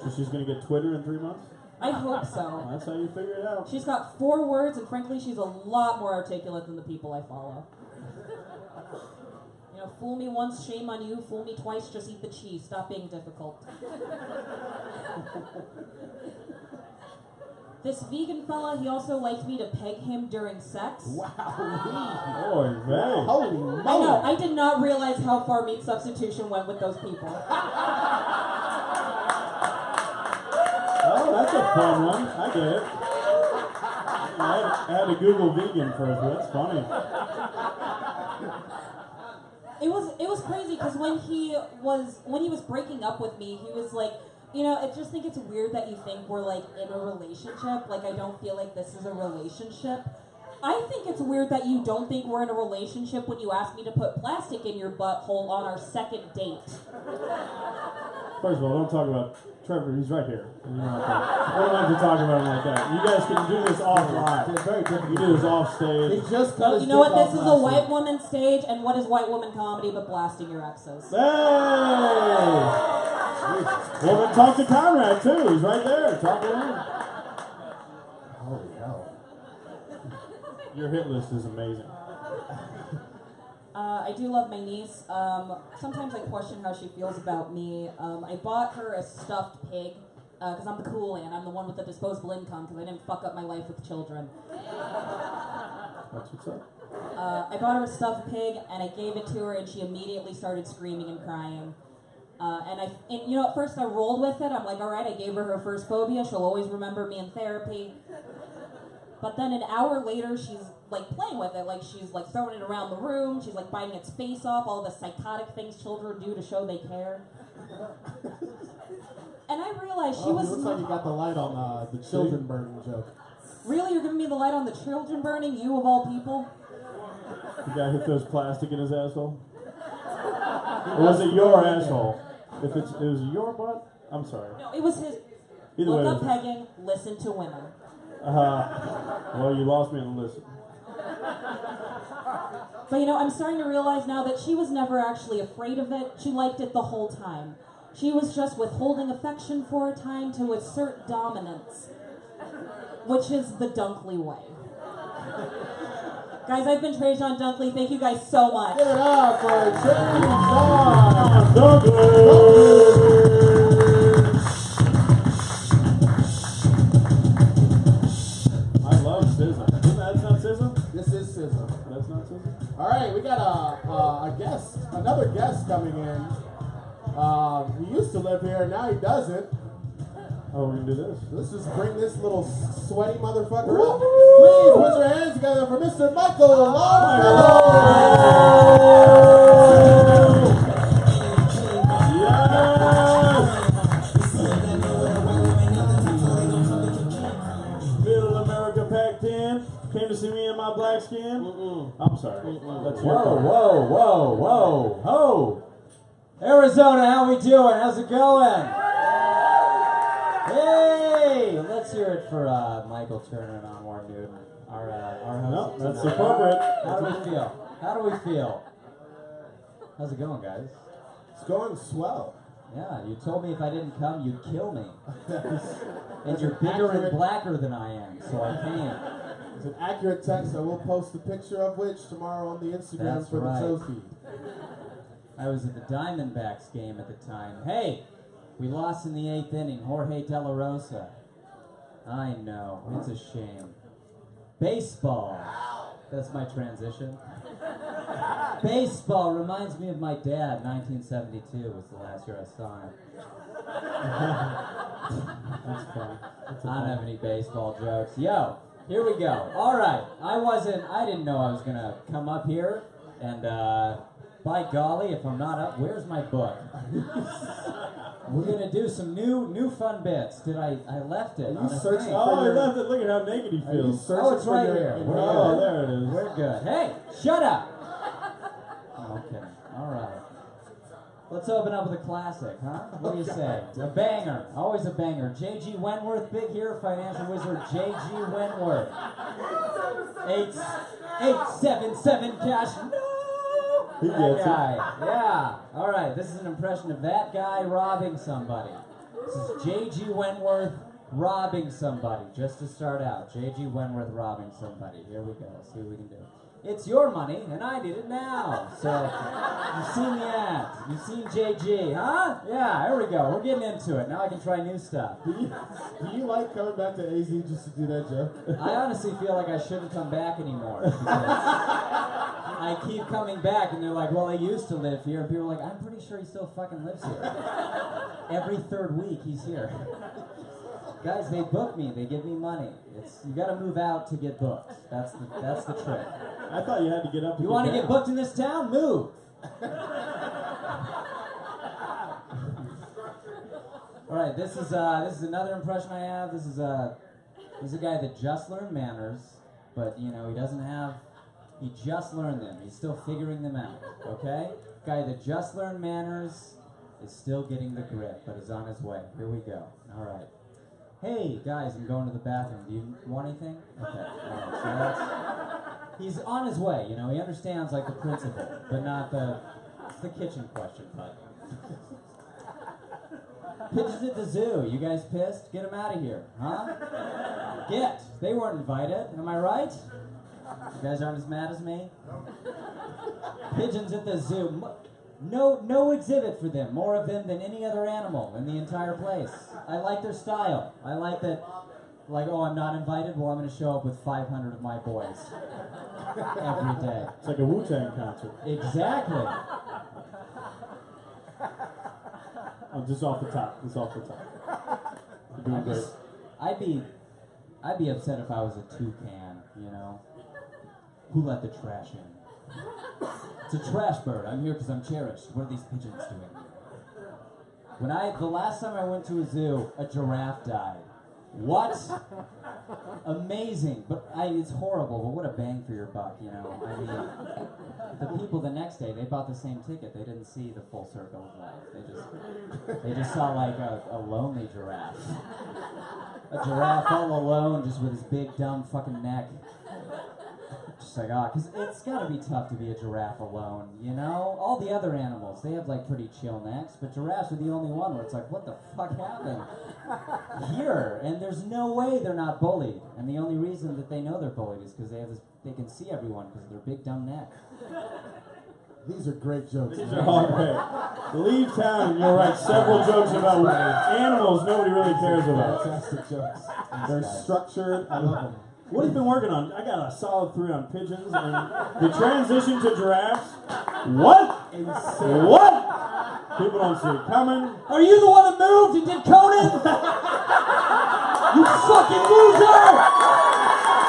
So she's gonna get Twitter in 3 months? I hope Well, so. that's how you figure it out. She's got 4 words, and frankly, she's a lot more articulate than the people I follow. You know, fool me once, shame on you. Fool me twice, just eat the cheese. Stop being difficult. This vegan fella, he also liked me to peg him during sex. Boy, man. Holy I know, moly! I did not realize how far meat substitution went with those people. Oh, that's a fun one. I get it. I had to Google vegan first, but that's funny. It was crazy because when he was breaking up with me, he was like, you know, I just think it's weird that you think we're like in a relationship. Like I don't feel like this is a relationship. I think it's weird that you don't think we're in a relationship when you ask me to put plastic in your butthole on our second date. First of all, don't talk about Trevor. He's right here. You don't have to talk about him like that. You guys can do this offline. It's very You difficult. do this off He stage. just cut Well, his you know what? dick off This is a last white week. woman stage, and what is white woman comedy but blasting your exes? Hey! Well, then talk to Conrad too. He's right there. Talk to him. Holy hell! Your hit list is amazing. I do love my niece. Sometimes I question how she feels about me. I bought her a stuffed pig because I'm the cool aunt. I'm the one with the disposable income because I didn't fuck up my life with children. That's what's up. I bought her a stuffed pig and I gave it to her and she immediately started screaming and crying. And you know, at first I rolled with it. I'm like, all right, I gave her her first phobia. She'll always remember me in therapy. But then an hour later, she's like playing with it, like she's like throwing it around the room. She's like biting its face off, all the psychotic things children do to show they care. And I realized she Oh, was it looks like you got the light on the children burning joke. really. You're giving me the light on the children burning, you of all people. The guy who throws plastic in his asshole. Or was it your asshole? If it was your butt, I'm sorry. No, it was his. Either Look way, up pegging. Listen to women. well, you lost me on the list. But you know, I'm starting to realize now that she was never actually afraid of it. She liked it the whole time. She was just withholding affection for a time to assert dominance, which is the Dunkley way. Guys, I've been Trajan Dunkley. Thank you guys so much. Give it up for Trajan! I love SZA. That's not SZA? This is SZA. That's not SZA? All right, we got a guest, another guest coming in. He used to live here, now he doesn't. Oh, we're gonna do this. Let's just bring this little sweaty motherfucker up. Please put your hands together for Mr. Michael Longfellow. Middle America packed in. Came to see me in my black skin. I'm sorry. That's your Whoa, fault. whoa, whoa, whoa, ho! Arizona, how we doing? How's it going? Hey! Let's hear it for Michael Turner and Anwar Newton, our host. No, that's tonight. appropriate. How do we feel? How do we feel? How's it going, guys? It's going swell. Yeah, you told me if I didn't come, you'd kill me. And you're an bigger accurate- and blacker than I am, so I came. It's an accurate text. I will post a picture of which tomorrow on the Instagram That's for right. the show feed. I was at the Diamondbacks game at the time. Hey, we lost in the 8th inning. Jorge De La Rosa. I know, it's a shame. Baseball. That's my transition. Baseball reminds me of my dad. 1972 was the last year I saw him. That's funny. That's a I don't fun- have any baseball jokes. Yo, here we go. All right. I didn't know I was going to come up here. And by golly, if I'm not up, where's my book? We're going to do some new fun bits. I left it. on a searching thing. Oh, he left it. Look at how naked he Are you feels. searching Oh, it's for right your- here. your- We're Oh, good. there it is. We're good. Hey, shut up. Okay. All right. Let's open up with a classic, huh? What do you say? A banger. Always a banger. J.G. Wentworth, big here, financial wizard J.G. Wentworth. 877 cash. No! He That gets it. guy. Yeah. All right. This is an impression of that guy robbing somebody. This is J.G. Wentworth robbing somebody. Just to start out, J.G. Wentworth robbing somebody. Here we go. See what we can do. It's your money, and I need it now. So, you've seen the act. You've seen JG, huh? Yeah, here we go. We're getting into it. Now I can try new stuff. Do you like coming back to AZ just to do that joke? I honestly feel like I shouldn't come back anymore. Because I keep coming back, and they're like, well, I used to live here. And people are like, I'm pretty sure he still fucking lives here. Every third week, he's here. Guys, they book me. They give me money. You got to move out to get booked. That's the trick. I thought you had to get up. You want to get down. booked in this town? Move. All right, this is another impression I have. This is a guy that just learned manners, but he just learned them. He's still figuring them out. Okay, guy that just learned manners is still getting the grip, but is on his way. Here we go. All right. Hey guys, I'm going to the bathroom. Do you want anything? Okay. All right, so he's on his way. He understands like the principle, but not it's the kitchen question, bud. Pigeons at the zoo. You guys pissed? Get them out of here, huh? Get. They weren't invited. Am I right? You guys aren't as mad as me? Pigeons at the zoo. No exhibit for them. More of them than any other animal in the entire place. I like their style. I like that, oh, I'm not invited? Well, I'm going to show up with 500 of my boys. Every day. It's like a Wu-Tang concert. Exactly. I'm just off the top. It's off the top. You're doing great. I'd be upset if I was a toucan, Who let the trash in? It's a trash bird. I'm here because I'm cherished. What are these pigeons doing here? The last time I went to a zoo, a giraffe died. What? Amazing. But it's horrible, but what a bang for your buck, I mean, the people the next day, they bought the same ticket. They didn't see the full circle of life. They just saw like a lonely giraffe. A giraffe all alone, just with his big dumb fucking neck. Just like, because it's gotta be tough to be a giraffe alone, All the other animals, they have like pretty chill necks, but giraffes are the only one where it's like, what the fuck happened here? And there's no way they're not bullied. And the only reason that they know they're bullied is because they can see everyone because of their big dumb neck. These are great jokes. These man. are all great. Leave town and you'll write several jokes about animals nobody really cares about. Fantastic jokes. They're structured. I love them. What have you been working on? I got a solid 3 on pigeons and the transition to giraffes. What? Insane. What? People don't see it coming. Are you the one that moved and did Conan? You fucking loser!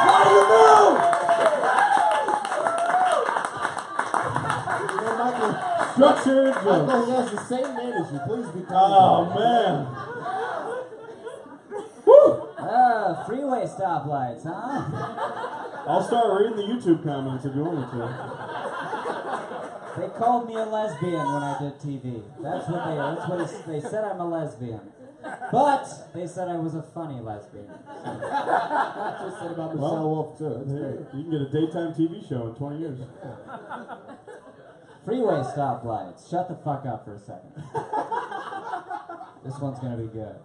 Why do you move? Michael, Structured jokes. Michael, he has the same name as you. Please be kind. Oh, man. Woo! Freeway stoplights, huh? I'll start reading the YouTube comments if you want me to. They called me a lesbian when I did TV. That's what they said. I'm a lesbian. But they said I was a funny lesbian. Just said about Michelle Wolf too. That's Hey, great. you can get a daytime TV show in 20 years. Freeway stoplights. Shut the fuck up for a second. This one's gonna be good.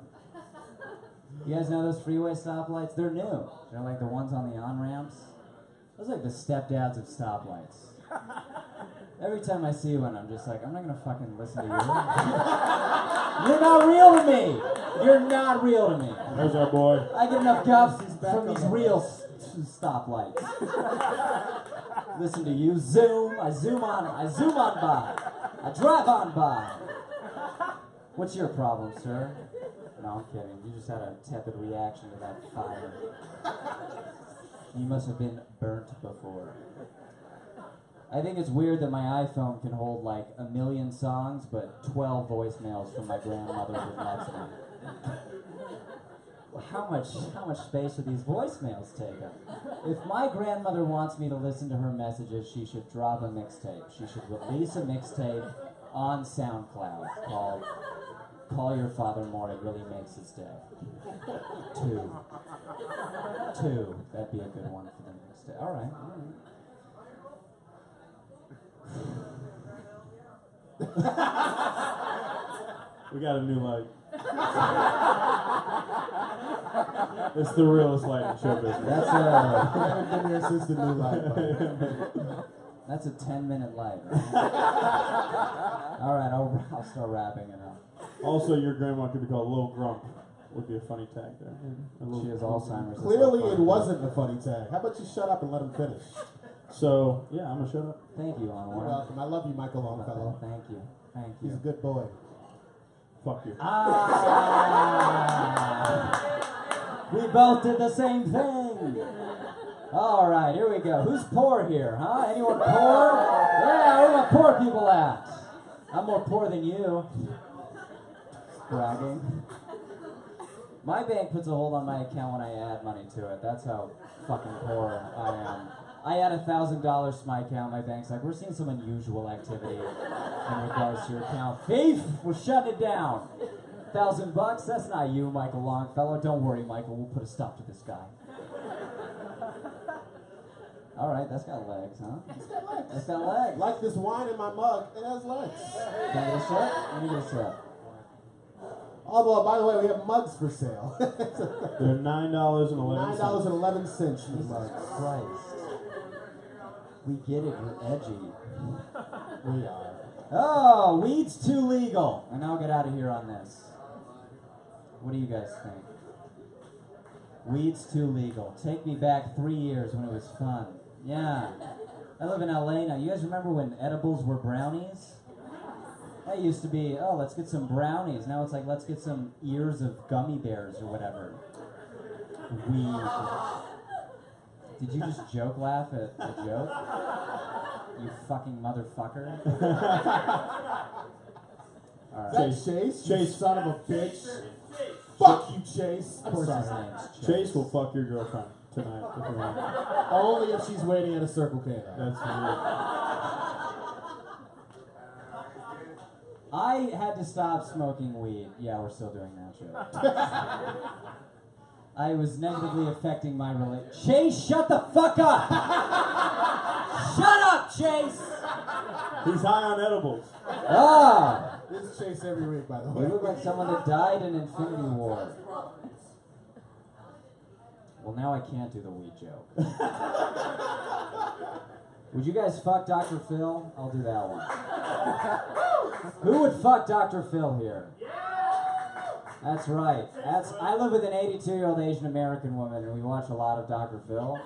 You guys know those freeway stoplights? They're new. They're like the ones on the on-ramps. Those are like the stepdads of stoplights. Every time I see one, I'm just like, I'm not gonna fucking listen to you. You're not real to me. You're not real to me. There's our boy. I get enough guff from these real stoplights. Listen to you. I zoom on by. I drive on by. What's your problem, sir? No, I'm kidding. You just had a tepid reaction to that fire. You must have been burnt before. I think it's weird that my iPhone can hold like 1 million songs, but 12 voicemails from my grandmother would not tonight. How much space are these voicemails take up? If my grandmother wants me to listen to her messages, she should drop a mixtape. She should release a mixtape on SoundCloud called Call Your Father More, It Really Makes His Day. 2. That'd be a good one for the mixtape. All right. We got a new light. It's the realest light in show business. That's I haven't been here since the new light bulb. That's a 10-minute light. Right? All right, I'll start wrapping it up. Also, your grandma could be called Little Grump. Would be a funny tag there. She has Alzheimer's. Clearly, it wasn't a funny tag. How about you shut up and let him finish? So, yeah, I'm gonna shut up. Thank you, You're Anwar. welcome. I love you, Michael Longfellow. Thank you. Thank He's a you. good boy. Fuck you. We both did the same thing. All right, here we go. Who's poor here, huh? Anyone poor? Yeah, where my poor people at? I'm more poor than you. Bragging. My bank puts a hold on my account when I add money to it. That's how fucking poor I am. I add $1,000 to my account. My bank's like, we're seeing some unusual activity in regards to your account. Thief! We're shutting it down. $1,000? That's not you, Michael Longfellow. Don't worry, Michael. We'll put a stop to this guy. All right, that's got legs, huh? It's got legs. That's got legs. Like this wine in my mug, it has legs. Can I get a sip? Let me get a sip. Although, by the way, we have mugs for sale. They're $9.11. $9.11 for the Jesus mugs. Christ. We get it. You're edgy. We are. Oh, weed's too legal. And I'll get out of here on this. What do you guys think? Weed's too legal. Take me back 3 years when it was fun. Yeah. I live in LA now. You guys remember when edibles were brownies? That used to be, oh, let's get some brownies. Now it's like, let's get some ears of gummy bears or whatever. Weed. Did you just joke laugh at a joke? You fucking motherfucker. All Is that right. Chase? Chase. You son of a bitch. Fuck you, Chase. Of course his name's Chase will fuck your girlfriend tonight if you want. Only if she's waiting at a Circle K. That's weird. I had to stop smoking weed. Yeah, we're still doing that shit. I was negatively affecting my relationship. Chase, shut the fuck up! Shut up, Chase! He's high on edibles. Ah! This is Chase every week, by the You way. look like someone that died in Infinity War. Well, now I can't do the weed joke. Would you guys fuck Dr. Phil? I'll do that one. Who would fuck Dr. Phil here? That's right. I live with an 82-year-old Asian American woman, and we watch a lot of Dr. Phil.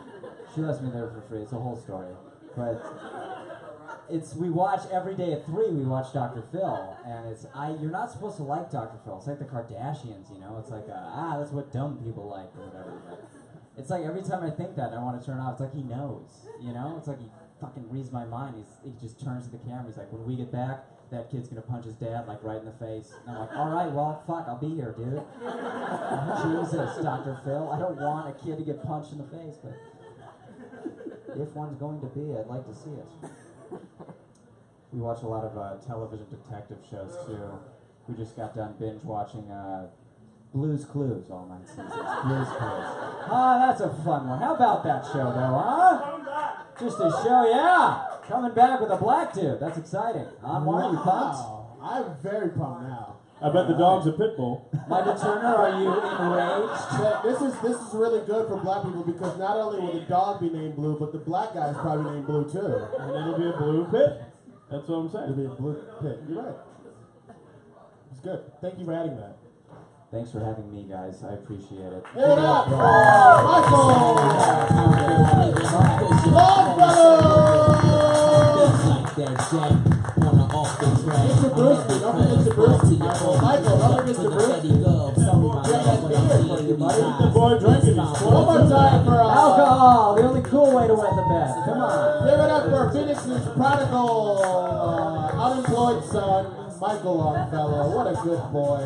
She lets me there for free. It's a whole story. But we watch every day at 3. We watch Dr. Phil, and you're not supposed to like Dr. Phil. It's like the Kardashians, you know. It's like that's what dumb people like or whatever. But it's like every time I think that and I want to turn it off, it's like he knows, you know. It's like he fucking reads my mind. He just turns to the camera. He's like, when we get back, that kid's gonna punch his dad like right in the face. And I'm like, all right, well, fuck, I'll be here, dude. Jesus, Dr. Phil, I don't want a kid to get punched in the face, but if one's going to be, I'd like to see it. We watch a lot of television detective shows too. We just got done binge watching Blue's Clues all night seasons. Blue's Clues. Ah, that's a fun one. How about that show, though, huh? Just a show, yeah. Coming back with a black dude. That's exciting. Anwar, you pumped? Wow. I'm very pumped now. I bet the dog's a pit bull. Michael Turner, are you enraged? But this is really good for black people because not only will the dog be named Blue, but the black guy is probably named Blue too. And it'll be a blue pit. That's what I'm It'll saying. be a blue pit. You're right. It's good. Thank you for adding that. Thanks for having me, guys. I appreciate it. Give it up for Michael Longfellow! Mr. Bruce, don't forget Mr. Bruce. Michael, don't forget Mr. Bruce. prodigal, unemployed son, Michael Longfellow. What a good boy.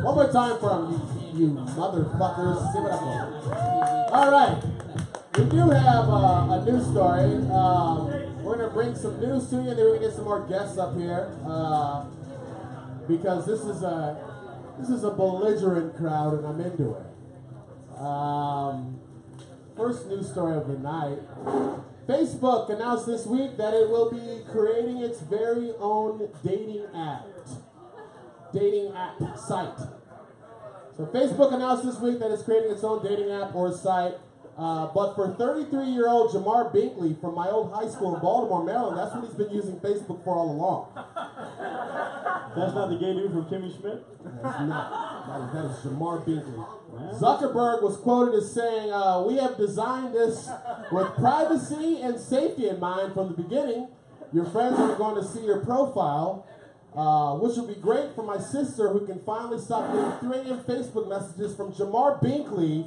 One more time for him, you motherfuckers. See what I'm All right. We do have a news story. We're going to bring some news to you, and then we're going to get some more guests up here. Because this is a belligerent crowd, and I'm into it. First news story of the night. Facebook announced this week that it will be creating its very own dating app site. So Facebook announced this week that it's creating its own dating app or site. But for 33-year-old Jamar Binkley from my old high school in Baltimore, Maryland, that's what he's been using Facebook for all along. That's not the gay dude from Kimmy Schmidt? That's not. That is Jamar Binkley. Zuckerberg was quoted as saying, "We have designed this with privacy and safety in mind from the beginning. Your friends are going to see your profile, which will be great for my sister who can finally stop getting 3 AM Facebook messages from Jamar Binkley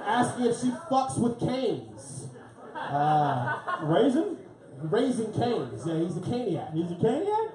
asking if she fucks with canes." Raising canes. Yeah, he's a caniac. He's a caniac?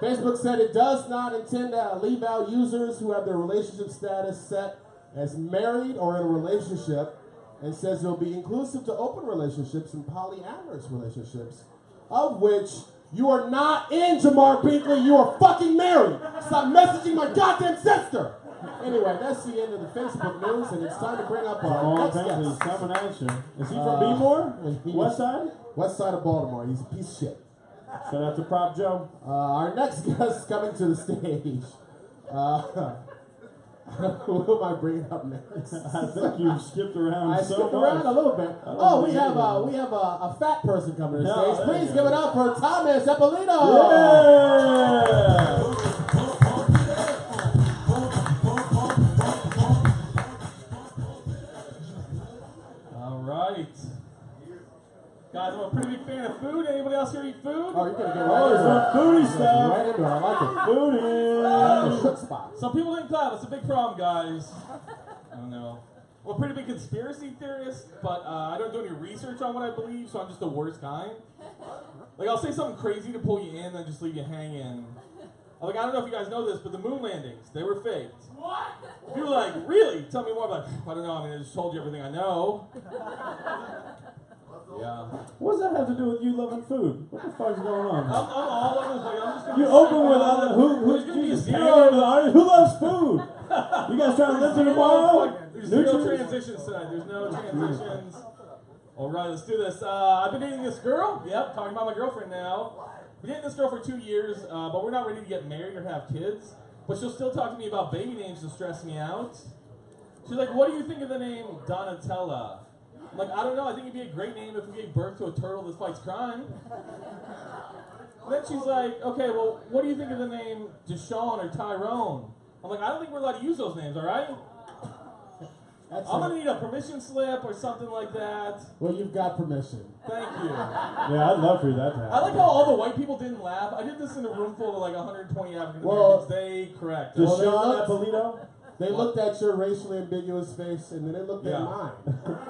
Facebook said it does not intend to leave out users who have their relationship status set as married or in a relationship, and says it will be inclusive to open relationships and polyamorous relationships, of which you are not in, Jamar Binkley. You are fucking married. Stop messaging my goddamn sister. Anyway, that's the end of the Facebook news, and it's time to bring up our next guest. Coming at you. Is he from Bmore? West Side? West Side of Baltimore. He's a piece of shit. Shout out to Prop Joe. Our next guest coming to the stage. Who am I bringing up next? I think you've skipped around I skipped around a little bit. Oh, we have a fat person coming to the stage. Please give it up for Thomas Eppolito. Yeah! Guys, I'm a pretty big fan of food. Anybody else here eat food? Oh, you're going to get right into it. Foodie stuff. Right into it. I like it. Foodie. Shook spot. Some people didn't clap. It's a big problem, guys. I don't know. I'm a pretty big conspiracy theorist, but I don't do any research on what I believe, so I'm just the worst kind. Like, I'll say something crazy to pull you in, then just leave you hanging. Like, I don't know if you guys know this, but the moon landings, they were faked. What? People are like, really? Tell me more. I'm like, I don't know. I mean, I just told you everything I know. Yeah. What does that have to do with you loving food? What the fuck's going on? I'm all over the place. I'm just gonna you open with other who's Jesus? Who loves food? You guys trying to live to tomorrow? There's no transitions tonight. There's no transitions. All right, let's do this. I've been dating this girl. Yep, talking about my girlfriend now. Been dating this girl for 2 years, but we're not ready to get married or have kids. But she'll still talk to me about baby names to stress me out. She's like, "What do you think of the name Donatella?" I'm like, "I don't know. I think it'd be a great name if we gave birth to a turtle that fights crime." And then she's like, "Okay, well, what do you think of the name Deshaun or Tyrone?" I'm like, "I don't think we're allowed to use those names, all right? I'm going to need a permission slip or something like that." Well, you've got permission. Thank you. Yeah, I'd love for that to happen. I like how all the white people didn't laugh. I did this in a room full of like 120 African Americans. They corrected. Deshaun Eppolito? They looked at your racially ambiguous face, and then they looked at mine.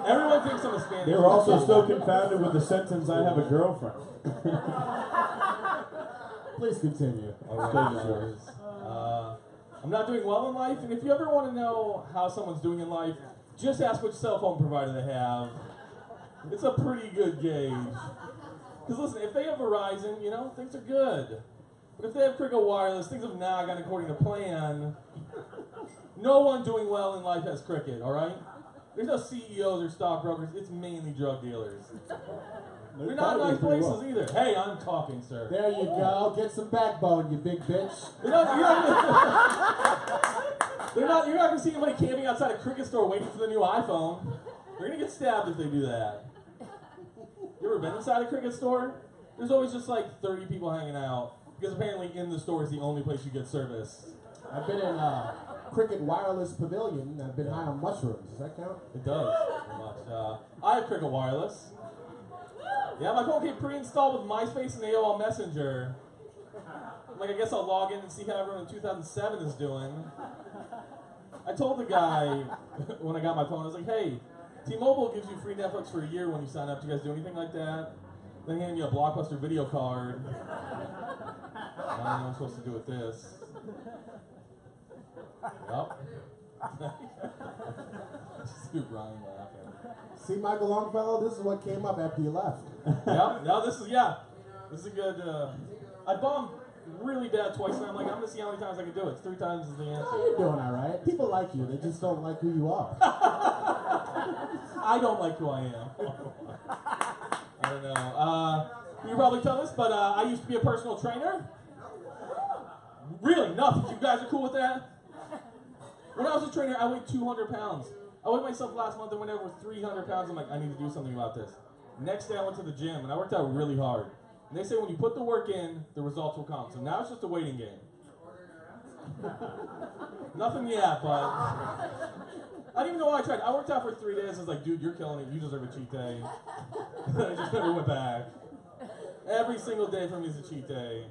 Everyone thinks I'm a Spanish. They were also still confounded with the sentence, "I have a girlfriend." Please continue. I'm not doing well in life, and if you ever want to know how someone's doing in life, just ask which cell phone provider they have. It's a pretty good gauge. Because listen, if they have Verizon, you know, things are good. But if they have Cricket Wireless, things have not gone according to plan. No one doing well in life has Cricket, all right? There's no CEOs or stockbrokers. It's mainly drug dealers. They're not nice places either. Hey, I'm talking, sir. There you go. Get some backbone, you big bitch. You're not going to see anybody camping outside a Cricket store waiting for the new iPhone. They're going to get stabbed if they do that. You ever been inside a Cricket store? There's always just like 30 people hanging out. Because apparently in the store is the only place you get service. I've been in Cricket Wireless Pavilion. I've been high on mushrooms. Does that count? It does. Very much. I have Cricket Wireless. Yeah, my phone came pre-installed with MySpace and AOL Messenger. Like, I guess I'll log in and see how everyone in 2007 is doing. I told the guy when I got my phone, I was like, "Hey, T-Mobile gives you free Netflix for a year when you sign up. Do you guys do anything like that? They hand you a Blockbuster video card. I don't know what I'm supposed to do with this. Yep. Just do Ryan laughing. See, Michael Longfellow, this is what came up after you left. Yep. No, this is a good. I bombed really bad twice, and I'm like, I'm gonna see how many times I can do it. 3 times is the answer. Oh, you're doing all right. People like you. They just don't like who you are. I don't like who I am. I don't know. You probably tell this, but I used to be a personal trainer. Really? Nothing. You guys are cool with that? When I was a trainer, I weighed 200 pounds. I weighed myself last month and went over 300 pounds. I'm like, I need to do something about this. Next day, I went to the gym, and I worked out really hard. And they say when you put the work in, the results will come. So now it's just a waiting game. Nothing yet, but I didn't even know what I tried. I worked out for 3 days. I was like, dude, you're killing it. You deserve a cheat day. I just never went back. Every single day for me is a cheat day.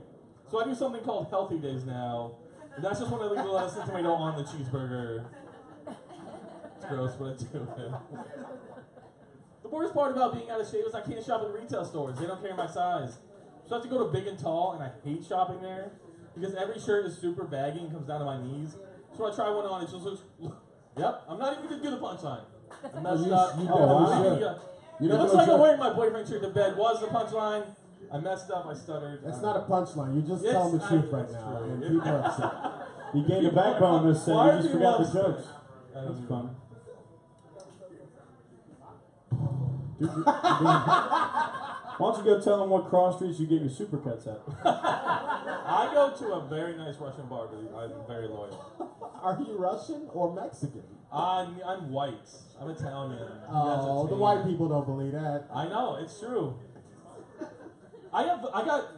So I do something called healthy days now. And that's just when I leave the lettuce and tomato on the cheeseburger. It's gross, but I do it. The worst part about being out of shape is I can't shop in retail stores. They don't carry my size. So I have to go to Big and Tall, and I hate shopping there because every shirt is super baggy and comes down to my knees. So when I try one on, it just looks. Yep, I'm not even gonna do the punchline. I messed up. It looks like I'm wearing my boyfriend's shirt to bed. Was the punchline? I messed up. I stuttered. That's not a punchline. You're just telling the truth right now, and people are upset. You gained a backbone this set. Why You just are forgot the people jokes. upset? That's fun. Why don't you go tell them what cross streets you get your supercuts at? I go to a very nice Russian bar, but I'm very loyal. Are you Russian or Mexican? I'm white. I'm Italian. You guys Oh, are the tan. white people don't believe that. I know, it's true. I got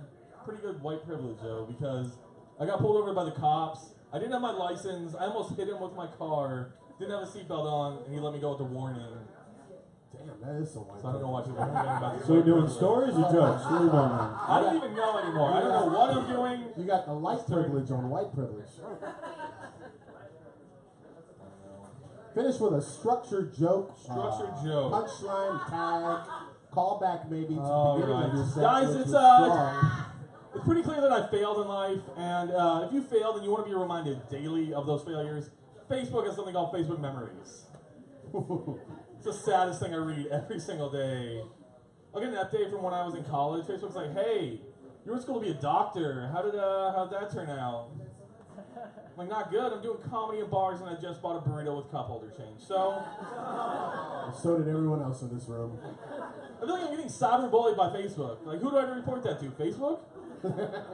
pretty good white privilege though, because I got pulled over by the cops. I didn't have my license. I almost hit him with my car. Didn't have a seatbelt on, and he let me go with a warning. Damn, that is so white. So I don't know what you're thinking about. So you're doing stories or jokes? What are you doing now? I don't even know anymore. I don't know what I'm doing. You got the light privilege on white privilege. Finish with a structured joke. Structured joke. Punchline, tag, callback maybe to the beginning of your set. Guys, which it's was strong. it's pretty clear that I failed in life, and if you failed and you want to be reminded daily of those failures, Facebook has something called Facebook Memories. It's the saddest thing I read every single day. I'll get an update from when I was in college. Facebook's like, hey, you were in school to be a doctor. How'd that turn out? I'm like, not good. I'm doing comedy in bars, and I just bought a burrito with cup holder change. So did everyone else in this room. I feel like I'm getting cyberbullied by Facebook. Like, who do I report that to? Facebook? Am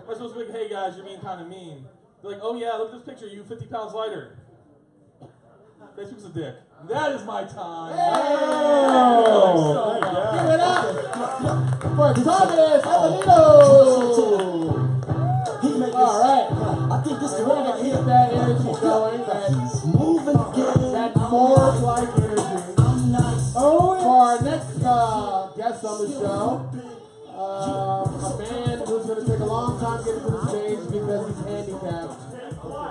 I supposed to be like, hey guys, you're being kind of mean? They're like, oh yeah, look at this picture, you 50 pounds lighter. Facebook's a dick. That is my time. Oh, give it up for Thomas Avelino. All right, I think this we're gonna keep that energy going. That Ford-like energy. For our next guest on the show, a man who's gonna take a long time getting to the stage because he's handicapped.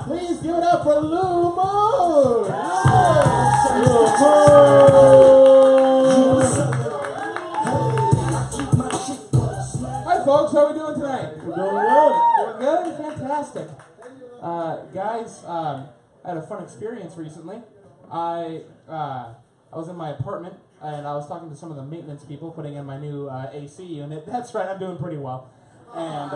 Please give it up for Lou Moon! Hi folks, how are we doing tonight? We're doing good. Doing good? Fantastic. Guys, I had a fun experience recently. I was in my apartment and I was talking to some of the maintenance people putting in my new AC unit. That's right, I'm doing pretty well. And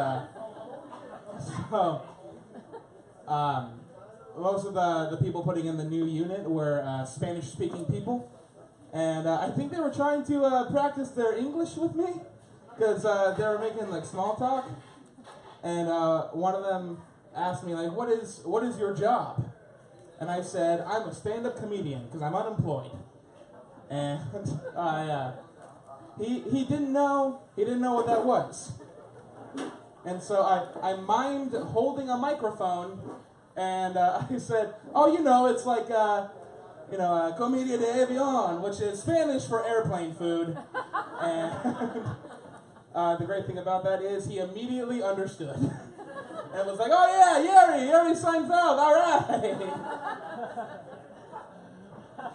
most of the people putting in the new unit were Spanish-speaking people. And I think they were trying to practice their English with me, because they were making like small talk. And one of them asked me, like, what is your job? And I said, I'm a stand-up comedian, because I'm unemployed. And he didn't know what that was. And so I mimed holding a microphone, and I said, oh, it's like, comida de avión, which is Spanish for airplane food. And the great thing about that is he immediately understood. And was like, oh yeah, Yeri Seinfeld, all right.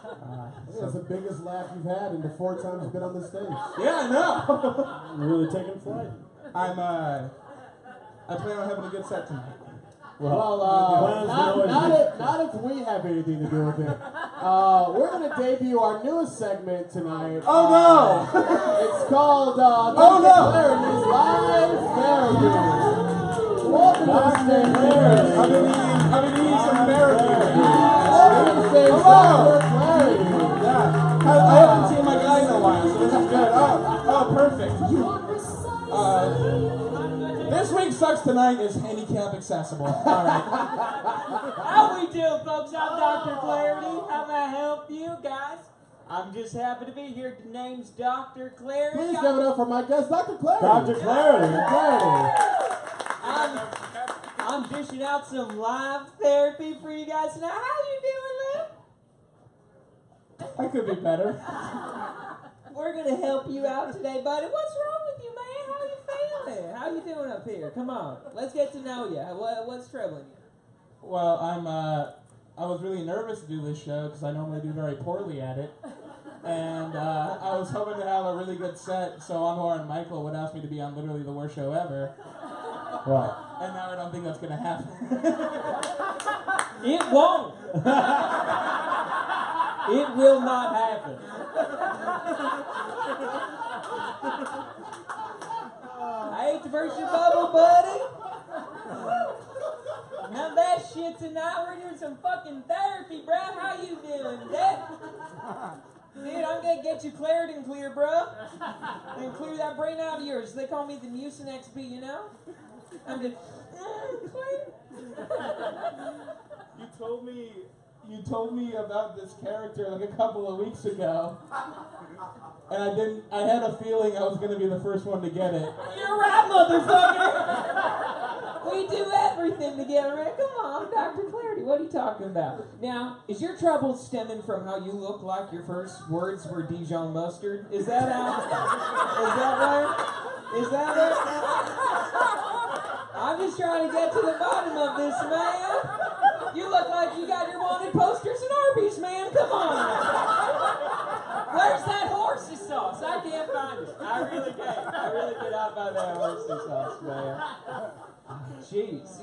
That's the biggest laugh you've had in the 4 times you've been on this stage. Yeah, I know. You're really taking flight. I plan on having a good set tonight. Well, not if we have anything to do with it. We're going to debut our newest segment tonight. Oh no! It's called Dr. Clarity's Live Therapy. Welcome to the stage, Clarity. I've been eating some therapy. Welcome to the stage, Dr. Clarity. Yeah. I haven't seen my guy in a while, so this is good. Oh, perfect. This week's Sucks Tonight is handicap accessible. All right. How we doing, folks? I'm Dr. Clarity. How may I help you guys? I'm just happy to be here. The name's Dr. Clarity. Please give it up for my guest, Dr. Clarity. Dr. Clarity. I'm dishing out some live therapy for you guys tonight. How you doing, I could be better. Lou? We're gonna help you out today, buddy. What's wrong with you, man? How you feeling? How you doing up here? Come on, let's get to know you. What's troubling you? Well, I was really nervous to do this show because I normally do very poorly at it. And I was hoping to have a really good set so Anwar and Michael would ask me to be on literally the worst show ever. Right. And now I don't think that's going to happen. It won't. It will not happen. I hate to burst your bubble, buddy. None of that shit tonight. We're doing some fucking therapy, bro. How you doing, Dad? Dude, I'm gonna get you cleared and clear, bro. And clear that brain out of yours. They call me the Mucinex B, you know? I'm just clear. You told me about this character like a couple of weeks ago. And I had a feeling I was going to be the first one to get it. You're right, motherfucker. We do everything together, man. Come on, Dr. Clarity. What are you talking about? Now, is your trouble stemming from how you look like your first words were Dijon mustard? Is that how? Is that right? Is that it? I'm just trying to get to the bottom of this, man. You look like you got your wanted posters and Arby's, man. Come on. Where's that horsey sauce? I can't find it. I really can't. I really cannot find that horsey sauce, man. Jeez,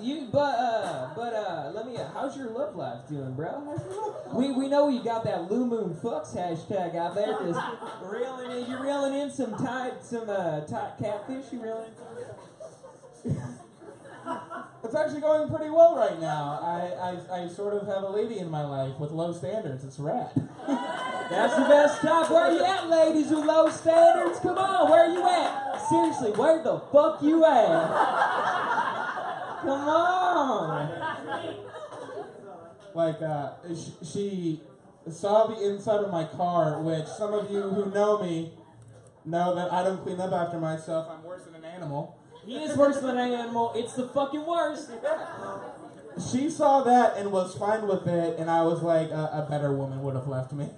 let me. How's your love life doing, bro? How's your love? We know you got that Blue Moon Fucks hashtag out there. Just you're reeling in some tight catfish. You reeling in? It's actually going pretty well right now. I sort of have a lady in my life with low standards. It's rad. That's the best type. Where you at, ladies with low standards? Come on, where you at? Seriously, where the fuck you at? Come on. Like, she saw the inside of my car, which some of you who know me know that I don't clean up after myself. I'm worse than an animal. He is worse than an animal. It's the fucking worst. She saw that and was fine with it, and I was like, a better woman would have left me.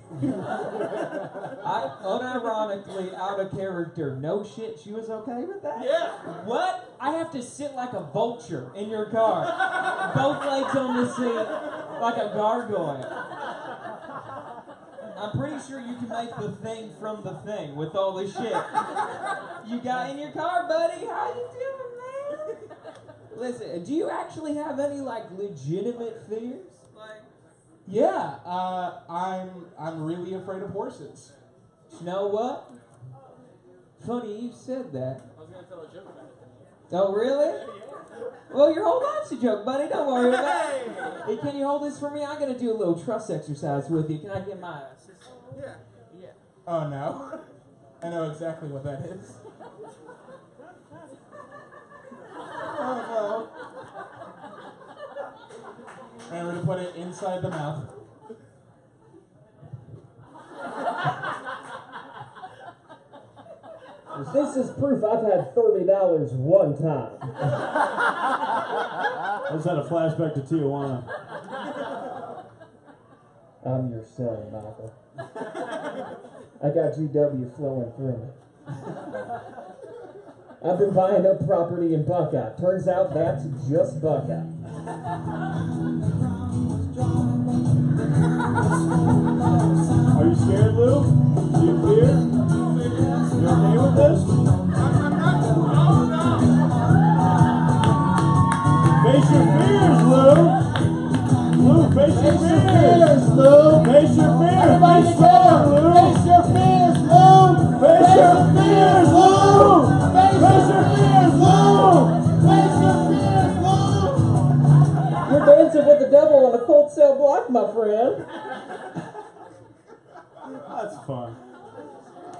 Unironically, out of character, no shit, she was okay with that? Yeah. What? I have to sit like a vulture in your car. Both legs on the seat, like a gargoyle. I'm pretty sure you can make the thing from the thing with all the shit you got in your car, buddy. How you doing, man? Listen, do you actually have any like legitimate fears? Yeah, I'm really afraid of horses. You know what? Funny you said that. I was going to tell a joke about it. Oh, really? Well, your whole life's a joke, buddy. Don't worry about it. Hey, can you hold this for me? I'm going to do a little trust exercise with you. Can I get my assist? Yeah. Oh, no. I know exactly what that is. Oh, no. And we're going to put it inside the mouth. This is proof I've had $30 one time. I just had a flashback to Tijuana. I'm your son, Michael. I got GW flowing through me. I've been buying up property in Buckeye. Turns out that's just Buckeye. scared, Lou? Do you fear? You okay with this? Face your fears, Lou. Lou, face your fears. Lou. Face your fears. Everybody Be strong, together. Lou. Face your fears, Lou. Face your fears, Lou. Face your fears, Lou. Face your fears, Lou. You're dancing with the devil on a cold cell block, my friend. That's fun.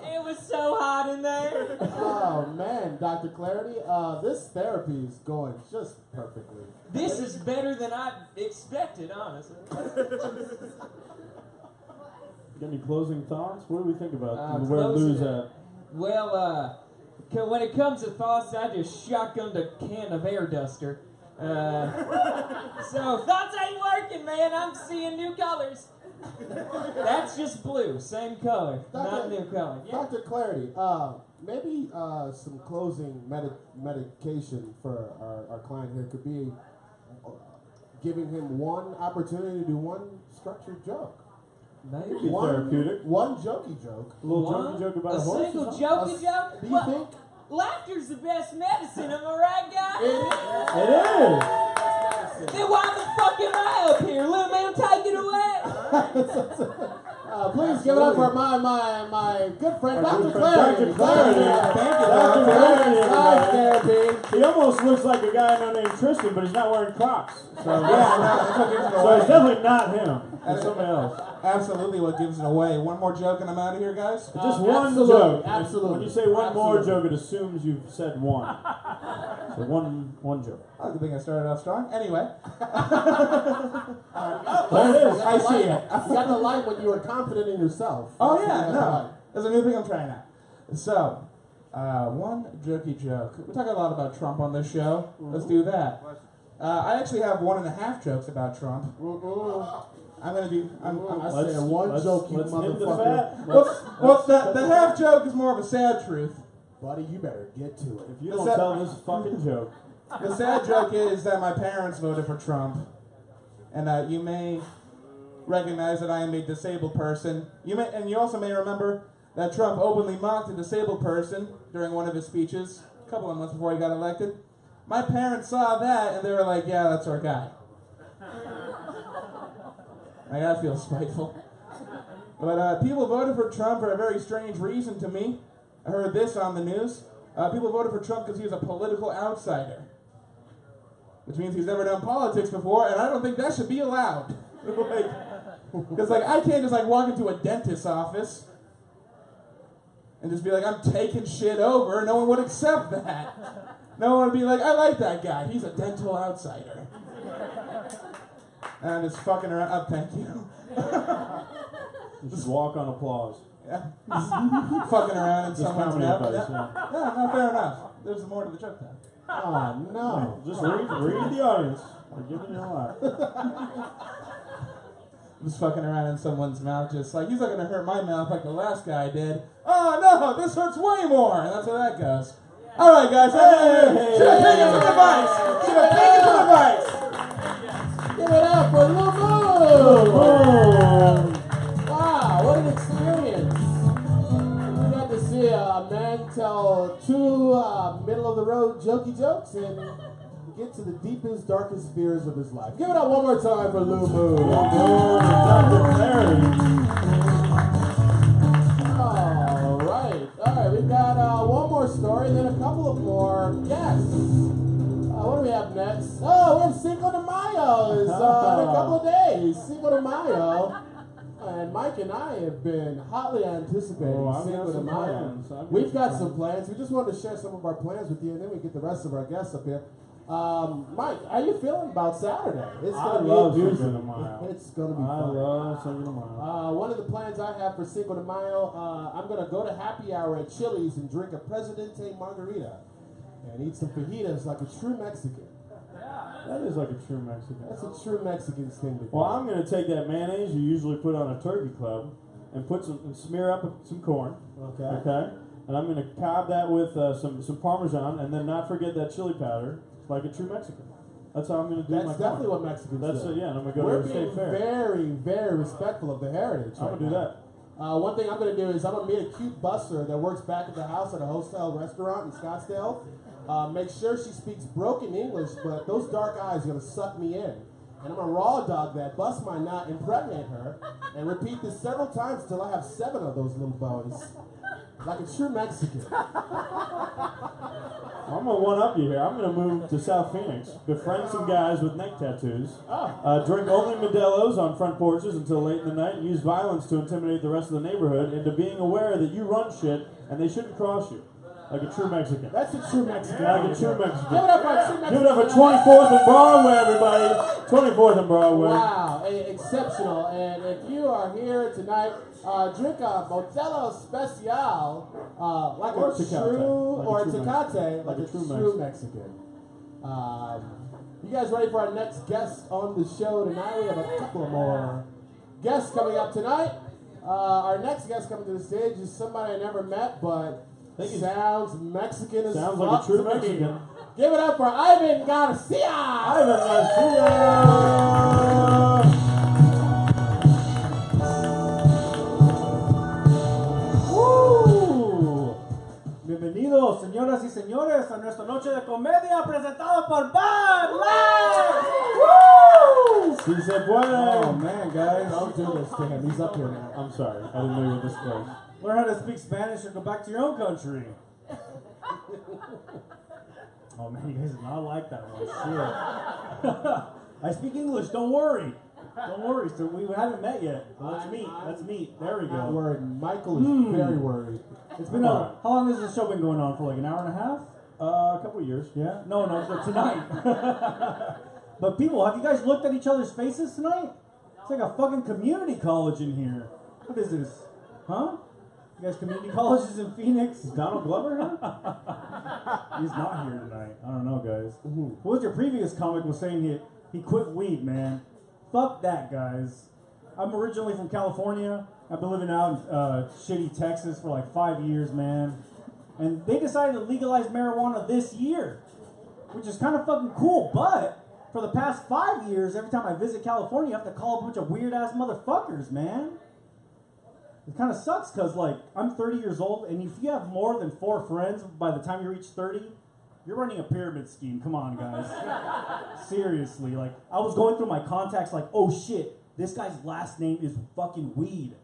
It was so hot in there. Oh man, Dr. Clarity, this therapy is going just perfectly. This is better than I expected, honestly. Got any closing thoughts? What do we think about where closing- Lou's at? Well, when it comes to thoughts, I just shotgunned a can of air duster. So thoughts ain't working, man. I'm seeing new colors. That's just blue, same color, not new color. Yeah. Dr. Clarity, maybe some closing medication for our client here could be giving him one opportunity to do one structured joke. Maybe. Therapeutic. One jokey joke. A little jokey joke about a horse. A single or something? jokey joke? Do you Well, think? laughter's the best medicine, am I right, guys? It is. Then why the fuck am I up here? Little man, take it away. Please give it up for my good friend, Our Dr. good friend, Clarity. Dr. Clarity. Thank you, Dr. Clarity, Side everybody. therapy. He almost looks like a guy named Tristan, but he's not wearing Crocs. So, that's what gives it so away. it's definitely not him. It's somebody else. Absolutely what gives it away. One more joke and I'm out of here, guys. Just one absolutely, joke. absolutely. When you say one more Absolutely. joke, it assumes you've said one. So one joke. I good thing I started off strong. Anyway. There it is. I see it. You got the light when you were confident in yourself. Oh That's when yeah, you got the no. light. There's a new thing I'm trying out. So, one jokey joke. We talk a lot about Trump on this show. Let's do that. I actually have 1.5 jokes about Trump. I'm gonna do. I said one joke, you let's nip the motherfucker. fat. Well, the half joke is more of a sad truth. Buddy, you better get to it. If you don't tell this fucking joke. The sad joke is that my parents voted for Trump, and you may recognize that I am a disabled person. You also may remember that Trump openly mocked a disabled person during one of his speeches a couple of months before he got elected. My parents saw that and they were like, "Yeah, that's our guy." Like, I feel spiteful. But people voted for Trump for a very strange reason to me. I heard this on the news. People voted for Trump because he was a political outsider. Which means he's never done politics before, and I don't think that should be allowed. Because I can't just walk into a dentist's office and just be like, I'm taking shit over. No one would accept that. No one would be like, I like that guy. He's a dental outsider. And I'm just fucking around. Oh, thank you. You should walk on applause. Yeah. Fucking around in Just someone's comedy mouth. advice, Yeah, no, fair enough. There's more to the joke then. Oh no! Just read the audience. We're giving you a lot. Just fucking around in someone's mouth, just like, he's not gonna hurt my mouth like the last guy did. Oh no, this hurts way more. And that's how that goes. All right, guys. Should have taken some advice. Should have taken some advice. Give it up for Lou. Wow, what an experience! We got to see a man tell two middle-of-the-road jokey jokes and get to the deepest, darkest fears of his life. Give it up one more time for Lou Moo. Dr. Clarity. All right, we got one more story, then a couple of more guests. What do we have next? Oh, we have Cinco de Mayo. It's in a couple of days. Cinco de Mayo. And Mike and I have been hotly anticipating I've got Cinco de some Mayo. plans. We've got some plans. We just wanted to share some of our plans with you, and then we get the rest of our guests up here. Mike, how you feeling about Saturday? It's I gonna love be Cinco de Mayo. It's gonna be I fun. love Cinco de Mayo. One of the plans I have for Cinco de Mayo, I'm gonna go to happy hour at Chili's and drink a Presidente margarita and eat some fajitas like a true Mexican. That is like a true Mexican. That's a true Mexican thing to do. Well, I'm going to take that mayonnaise you usually put on a turkey club and smear up some corn. Okay. Okay. And I'm going to cob that with some Parmesan, and then not forget that chili powder, like a true Mexican. That's how I'm going to do my That's corn. definitely what Mexicans That's do. it, yeah. And I'm going to go We're to the being state fair. very, very respectful of the heritage. I'm going to do that. One thing I'm going to do is I'm going to meet a cute busser that works back at the house at a hotel restaurant in Scottsdale. Make sure she speaks broken English, but those dark eyes are going to suck me in. And I'm going to raw dog that, bust my nut, impregnate her, and repeat this several times until I have 7 of those little boys. Like a true Mexican. I'm gonna one up you here. I'm gonna move to South Phoenix, befriend some guys with neck tattoos, drink only Modelo's on front porches until late in the night, and use violence to intimidate the rest of the neighborhood into being aware that you run shit and they shouldn't cross you. Like a true Mexican. That's a true Mexican. Like a true Mexican. Give it up for a true Mexican. Give it up for 24th and Broadway, everybody. 24th and Broadway. Wow, exceptional. And if you are here tonight, drink a Modelo Especial, like Or a Tecate. true, Like a or a true Tecate, like a true true Mexican. You guys ready for our next guest on the show tonight? We have a couple more guests coming up tonight. Our next guest coming to the stage is somebody I never met, but sounds Mexican as Sounds fuck like a true to me. Mexican. Give it up for Ivan Garcia! Ivan Garcia! Bienvenidos, señoras y señores, a nuestra noche de comedia presentado por Bud Light. Woo! Si se puede. Oh man, guys, Don't do this to him. He's up here now. I'm sorry. I didn't know you were this close. learn how to speak Spanish and go back to your own country. Oh man, you guys did not like that one. Shit. I speak English. Don't worry. Don't worry. So we haven't met yet. Let's meet. Let's meet. There we go. Not worried. Michael is very worried. It's been how long has this show been going on for? Like an hour and a half? A couple of years. Yeah. No, for tonight. But people, have you guys looked at each other's faces tonight? It's like a fucking community college in here. What is this? Huh? You guys community colleges in Phoenix? Is Donald Glover here? He's not here tonight. I don't know, guys. What was your previous comic was saying he quit weed, man. Fuck that, guys. I'm originally from California. I've been living out in shitty Texas for like 5 years, man. And they decided to legalize marijuana this year, which is kind of fucking cool. But for the past 5 years, every time I visit California, I have to call a bunch of weird-ass motherfuckers, man. It kind of sucks because, like, I'm 30 years old, and if you have more than 4 friends by the time you reach 30, you're running a pyramid scheme. Come on, guys. Seriously. Like, I was going through my contacts like, oh, shit, this guy's last name is fucking Weed.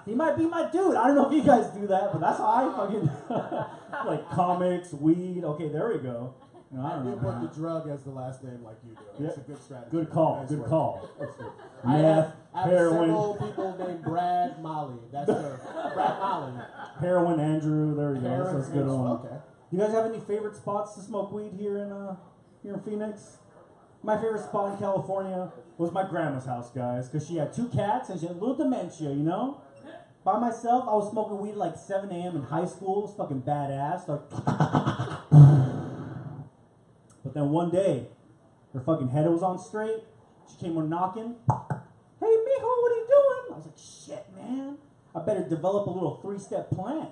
He might be my dude. I don't know if you guys do that, but that's how I fucking... like, comics, weed. Okay, there we go. No, I don't know. You put the drug as the last name like you do. It's a good strategy. Good call. Nice Good work. call. I Meth, have heroin. several people named Brad Molly. That's their Brad Molly. Heroin Andrew. There we go. Heroin That's a good Andrew, one. okay. You guys have any favorite spots to smoke weed here in Phoenix? My favorite spot in California was my grandma's house, guys, because she had 2 cats and she had a little dementia, you know? By myself, I was smoking weed like 7 a.m. in high school. It was fucking badass. Like, but then one day, her fucking head was on straight. She came on knocking. Hey, mijo, what are you doing? I was like, shit, man. I better develop a little 3-step plan.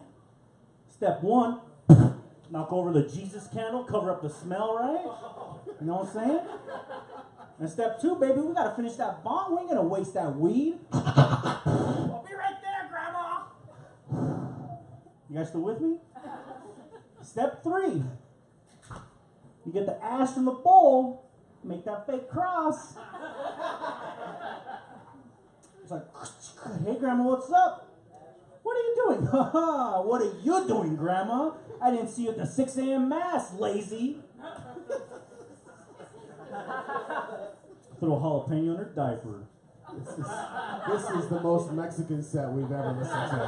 Step 1, knock over the Jesus candle, cover up the smell, right? You know what I'm saying? And step 2, baby, we gotta finish that bong. We ain't gonna waste that weed. I'll be right there, Grandma. You guys still with me? Step 3, you get the ash from the bowl, make that fake cross. It's like, hey, Grandma, what's up? What are you doing? Haha, what are you doing, Grandma? I didn't see you at the 6 a.m. mass, lazy. Throw a jalapeno in her diaper. This is the most Mexican set we've ever listened to.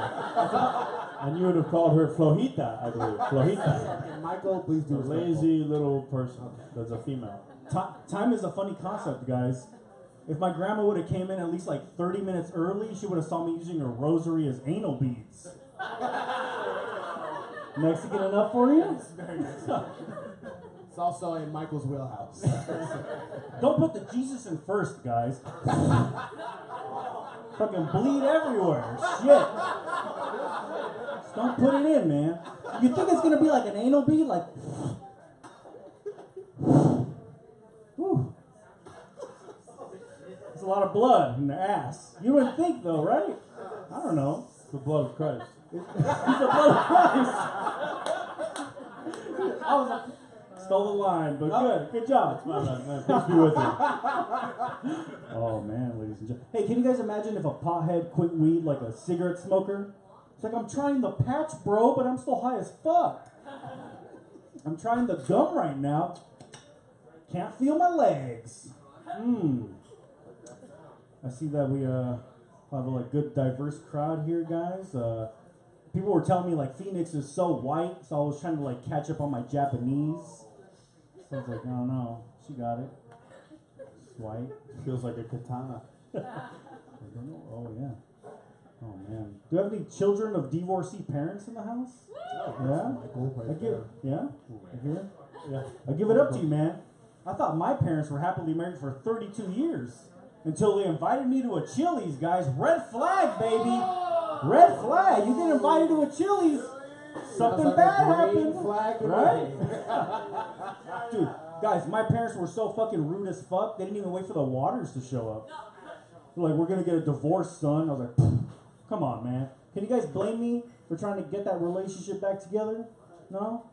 And you would have called her Flojita, I believe. Flojita. And Michael, please do A lazy little person that's a female. Time is a funny concept, guys. If my grandma would have came in at least like 30 minutes early, she would have saw me using her rosary as anal beads. Mexican enough for you? It's very Mexican. It's also in Michael's wheelhouse. Don't put the Jesus in first, guys. Fucking bleed everywhere. Shit. Just don't put it in, man. You think it's gonna be like an anal bead? Like... Whew. It's a lot of blood in their ass. You wouldn't think, though, right? I don't know. The blood of Christ. It's the blood of Christ. I was like, stole the line, but good job. It's my bad, man. Peace be with you. Oh man, ladies and gentlemen. Hey, can you guys imagine if a pothead quit weed like a cigarette smoker? It's like, I'm trying the patch, bro, but I'm still high as fuck. I'm trying the gum right now. Can't feel my legs. I see that we have a good diverse crowd here, guys. People were telling me like Phoenix is so white, so I was trying to like catch up on my Japanese. So I was like, I don't know. She got it. It's white. Feels like a katana. I don't know. Oh yeah. Oh man. Do you have any children of divorcee parents in the house? Yeah. I give it up to you, man. I thought my parents were happily married for 32 years until they invited me to a Chili's, guys. Red flag, baby. Red flag. You get invited to a Chili's, something bad happened, right? Dude, guys, my parents were so fucking rude as fuck. They didn't even wait for the Waters to show up. They're like, we're gonna get a divorce, son. I was like, come on, man. Can you guys blame me for trying to get that relationship back together? No?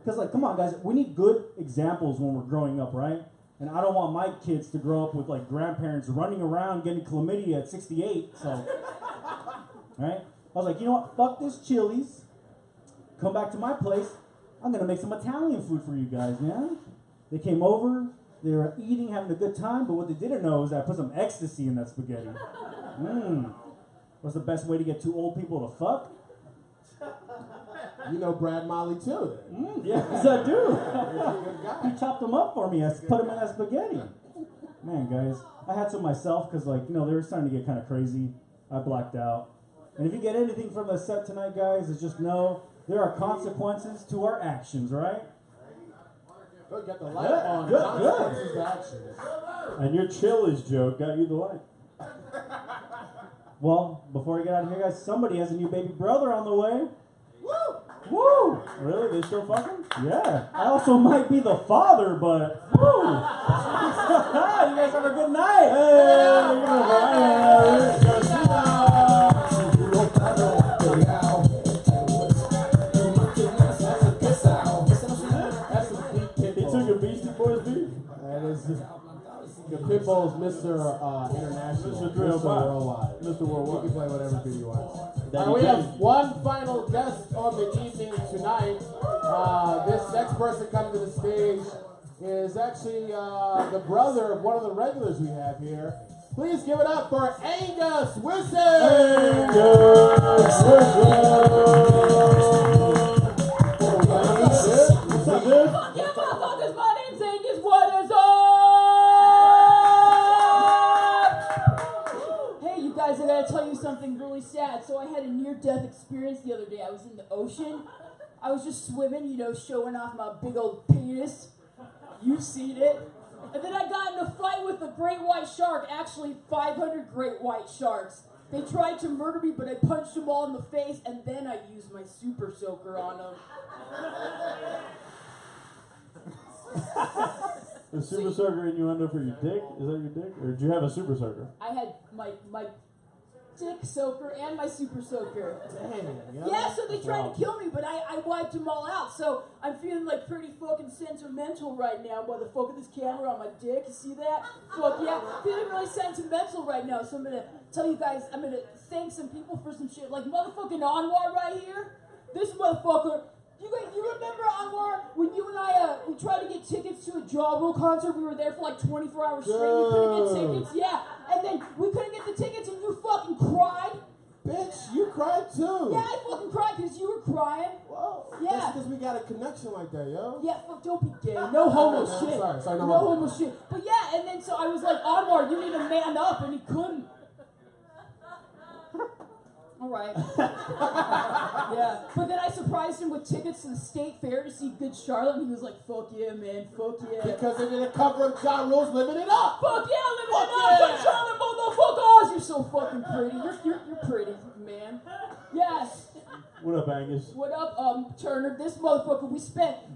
Because, like, come on, guys. We need good examples when we're growing up, right? And I don't want my kids to grow up with, like, grandparents running around getting chlamydia at 68, so... Right? I was like, you know what? Fuck this Chili's. Come back to my place. I'm going to make some Italian food for you guys, man. They came over. They were eating, having a good time, but what they didn't know is that I put some ecstasy in that spaghetti. What's the best way to get two old people to fuck? You know Brad Molly too. Yes, I do. He chopped them up for me. I put them in that spaghetti. Man, guys, I had some myself because, like, you know, they were starting to get kind of crazy. I blacked out. And if you get anything from the set tonight, guys, is just know there are consequences to our actions, right? Good, got the light on. Good. Consequences to actions. And your Chili's joke got you the light. Well, before we get out of here, guys, somebody has a new baby brother on the way. Woo! Woo! Really? They still fucking? Yeah. I also might be the father, but woo! You guys have a good night. He took a Beastie Boys beat? That is the Pitbull's Mr. International. Mr. Worldwide. Mr. Worldwide. You can play whatever beat you want. Daddy We Daddy. have one final guest on the evening tonight. This next person coming to the stage is actually the brother of one of the regulars we have here. Please give it up for Angus Wilson! Fuck yeah, motherfuckers, my name's Angus, what is up? Hey, you guys, I gotta tell you something really sad. So I had a near-death experience the other day. I was in the ocean. I was just swimming, you know, showing off my big old penis. You've seen it. And then I got in a fight with a great white shark, actually 500 great white sharks. They tried to murder me, but I punched them all in the face, and then I used my super soaker on them. The super soaker innuendo for your dick? Is that your dick? Or did you have a super soaker? I had my dick soaker and my super soaker. Dang, Yeah, so they tried to kill me, but I wiped them all out. So I'm feeling like pretty fucking sentimental right now. Motherfucker, this camera on my dick, you see that? Fuck yeah, feeling really sentimental right now. So I'm gonna tell you guys, I'm gonna thank some people for some shit. Like motherfucking Anwar right here. This motherfucker. You remember Anwar when you and I we tried to get tickets to a Ja Rule concert? We were there for like 24 hours straight. We couldn't get tickets. Yeah, and then we couldn't get the tickets, and you fucking cried. Bitch, you cried too. Yeah, I fucking cried because you were crying. Whoa. Yeah. That's because we got a connection like that, yo. Yeah, fuck, don't be gay. No homo I'm shit. sorry, no no homo. homo shit. But yeah, and then so I was like, Anwar, you need to man up, and he couldn't. All right. Yeah. But then I surprised him with tickets to the State Fair to see Good Charlotte, and he was like, fuck yeah, man, fuck yeah. Because they did a cover of Ja Rule's Living It Up. Fuck yeah, living Fuck it up, yeah. Good Charlotte, motherfuckers! You're so fucking pretty. You're pretty, man. Yes. What up, Angus? What up, Turner? This motherfucker,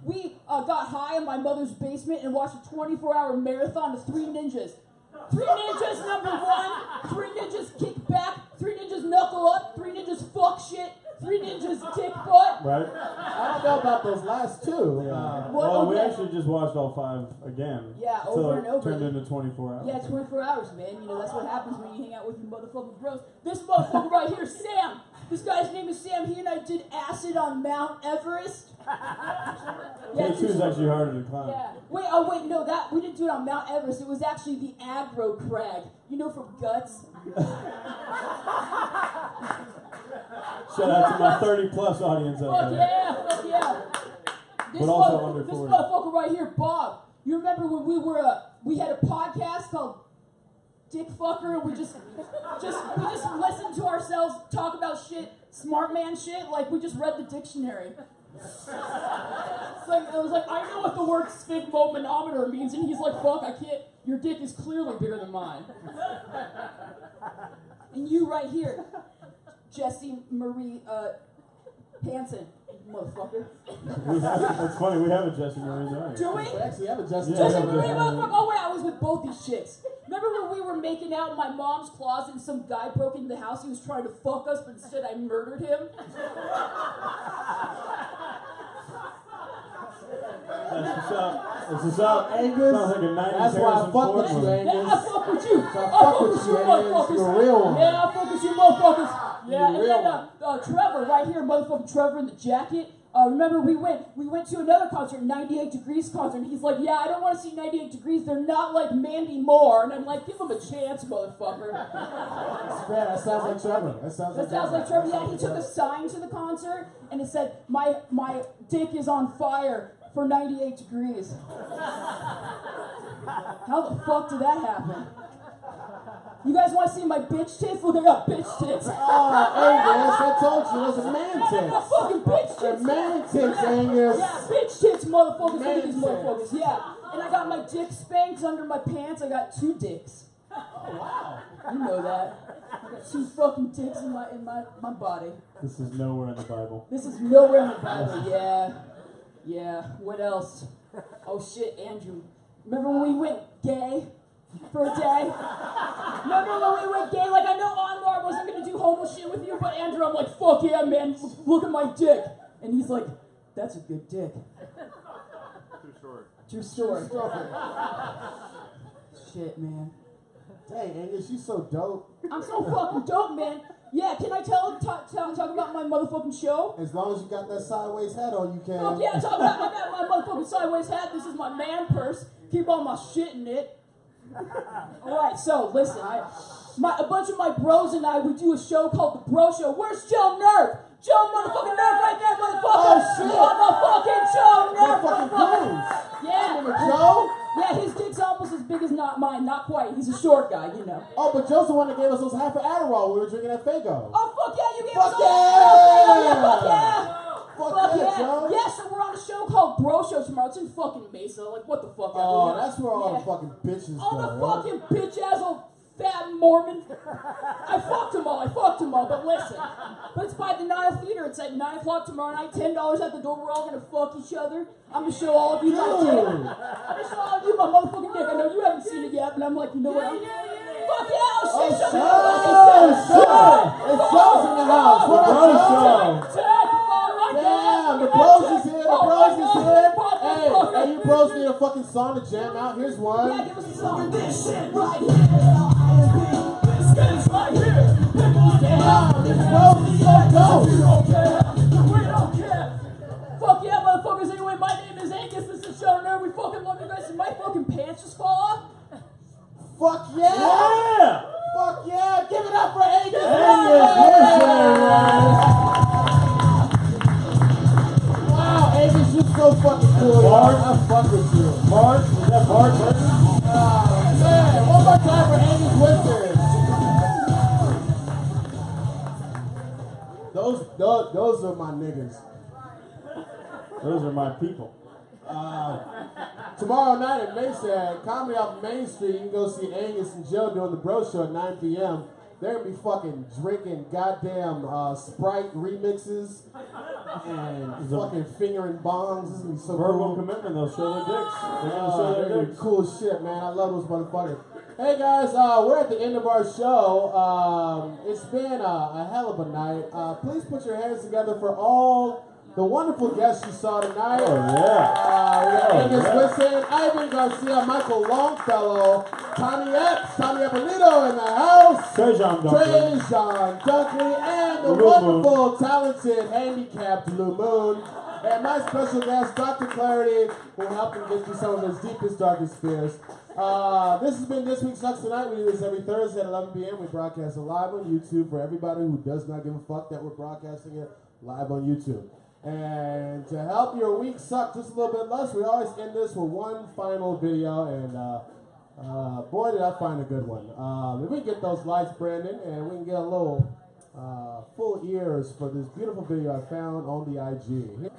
we got high in my mother's basement and watched a 24-hour marathon of Three Ninjas. 3 ninjas number 1. 3 ninjas kick back. 3 ninjas knuckle up. 3 ninjas fuck shit. 3 ninjas dick butt. Right? I don't know about those last two. Well, we actually just watched all 5 again. Yeah, until over it and over. turned into 24 hours. Yeah, 24 hours, man. You know, that's what happens when you hang out with your motherfucking bros. This motherfucker right here, Sam. This guy's name is Sam. He and I did acid on Mount Everest. K2 is actually harder to climb. Yeah. Wait, no, that we didn't do it on Mount Everest. It was actually the Aggro Crag. You know, from Guts. Shout out to my 30-plus audience out Fuck there. yeah, fuck yeah. But also under This 40. motherfucker right here, Bob. You remember when we had a podcast called Dick Fucker, and we just listened to ourselves talk about shit, smart man shit, like we just read the dictionary. It's like, it was like, I know what the word sphygmomanometer means, and he's like, fuck, I can't, your dick is clearly bigger than mine. And you right here, Jesse Marie Hansen, motherfucker. It's funny, we have a Jesse Marie there. Do we? We actually have a Jesse Jesse Marie, motherfucker. Oh wait, I was with both these chicks. Remember when we were making out in my mom's closet and some guy broke into the house? He was trying to fuck us, but instead I murdered him. That's what's up. Angus, Sounds like a 90s that's why I Harrison fuck with Ford you, movie. Angus. Yeah, I fuck with you. So I fuck with you, Angus. motherfuckers. You're a real one. Yeah, I fuck with you, motherfuckers. Yeah, You're a and real then Trevor right here, motherfucking Trevor in the jacket. Remember we went to another concert, 98 Degrees concert, and he's like, yeah, I don't want to see 98 Degrees. They're not like Mandy Moore. And I'm like, give them a chance, motherfucker. That's fair. That sounds like Trevor. That sounds like Trevor. Yeah, he took a sign to the concert, and it said, my dick is on fire for 98 Degrees. How the fuck did that happen? You guys want to see my bitch tits? Look, I got bitch tits. Angus, I told you, those are man I got tits. fucking bitch tits. They're man tits, Angus. Yeah, bitch tits, motherfuckers. Look Man at these tits. motherfuckers. Yeah. And I got my dick spanks under my pants. I got 2 dicks. Oh, wow. You know that. I got 2 fucking dicks in my body. This is nowhere in the Bible. This is nowhere in the Bible. Yeah. What else? Oh shit, Andrew. Remember when we went gay for a day? Remember when we went gay? Like, I know Anwar wasn't gonna do homo shit with you, but Andrew, I'm like, fuck yeah, man. Look at my dick. And he's like, that's a good dick. True story. Shit, man. Dang, Angus, you so dope. I'm so fucking dope, man. Yeah, can I talk about my motherfucking show? As long as you got that sideways hat on, you can. Fuck yeah, I got my motherfucking sideways hat. This is my man purse. Keep all my shit in it. Alright, so listen, a bunch of my bros and I, we do a show called The Bro Show. Where's Joe Nerve? Joe motherfucking Nerve right there, motherfucker! Oh, shit. Motherfucking Joe Nerve, Motherfucking motherfucker! Yeah. Remember Joe? Yeah, his dick's almost as big as not mine, not quite. He's a short guy, you know. Oh, but Joe's the one that gave us those half of Adderall we were drinking at Fago. Oh, fuck yeah, you gave Fuck us yeah! yeah, fuck yeah! Fuck yeah, Joe. Yeah, so we're on a show called Bro Show tomorrow. It's in fucking Mesa. Like, what the fuck? Oh, ever. that's where all Yeah. the fucking bitches All go, the right? fucking bitch-ass old fat Mormon. I fucked them all, but listen. But it's by the Nile Theater. It's at 9 o'clock tomorrow night, $10 at the door. We're all gonna fuck each other. I'm gonna show all of you my dick. I'm gonna show all of you my motherfucking dick. I know you haven't seen it yet, but I'm like, you know what? Fuck yeah, oh shit, show me the fucking dick. It's Joe's in the house. What up, Joe? Damn, the bros is here. The bros is here. Hey, you bros need a fucking song to jam out. Here's one. Yeah, give us a song. This shit right here. This right here. Damn, this bros is so dope. We don't care. Fuck yeah, motherfuckers. Anyway, my name is Angus. This is Show Nerd. We fucking love you guys. Did my fucking pants just fall off? Fuck yeah. Yeah! Fuck yeah. Give it up for Angus. Wow, Angus, you're so fucking cool. Bart? I fuck with you. Bart? Is that Bart? Oh, man. One more time for Angus Winters. Those are my niggas. Those are my people. Tomorrow night at Mesa, at Comedy Off Main Street, you can go see Angus and Joe doing the Bro Show at 9 p.m. They're going to be fucking drinking goddamn Sprite remixes and fucking fingering bongs. This is going to be so Verbal cool. commitment, they'll show their dicks. They're going to show They're their gonna dicks. be cool as shit, man. I love those motherfuckers. Hey guys, we're at the end of our show. It's been a hell of a night. Please put your hands together for all the wonderful guests you saw tonight. Oh, yeah. We got Angus Wilson, Ivan Garcia, Michael Longfellow, Tommy Epps, Tommy Eppolito in the house, Trajan Dunkley, Trajan Dunkley, and the Blue wonderful, talented, handicapped Blue Moon. And my special guest, Dr. Clarity, who helped him get through some of his deepest, darkest fears. This has been This Week Sucks Tonight. We do this every Thursday at 11 p.m. We broadcast it live on YouTube for everybody who does not give a fuck that we're broadcasting it live on YouTube. And to help your week suck just a little bit less, we always end this with one final video. And boy, did I find a good one. If we can get those lights, Brandon, and we can get a little full ears for this beautiful video I found on the IG.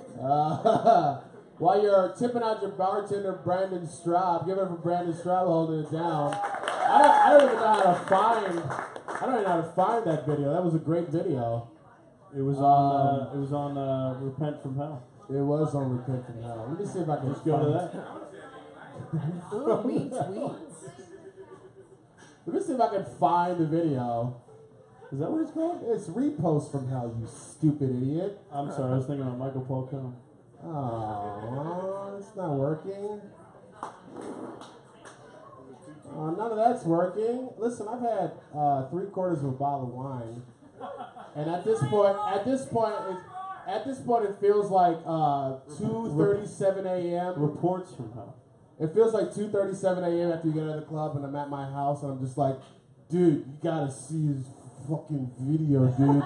While you're tipping out your bartender, Brandon Straub, give it for Brandon Straub holding it down. I don't even know how to find. I don't even know how to find that video. That was a great video. It was on. It was on Repent from Hell. It was on Repent from Hell. Let me see if I can Let's go to that. Let me see if I can find the video. Is that what it's called? It's Repost from Hell, you stupid idiot. I'm sorry, I was thinking about Michael Paul Cohen. Oh, it's not working. None of that's working. Listen, I've had 3/4 of a bottle of wine, and at this point, it feels like 2:37 a.m. Reports from Hell. It feels like 2:37 a.m. after you get out of the club, and I'm at my house, and I'm just like, dude, you gotta see this fucking video, dude.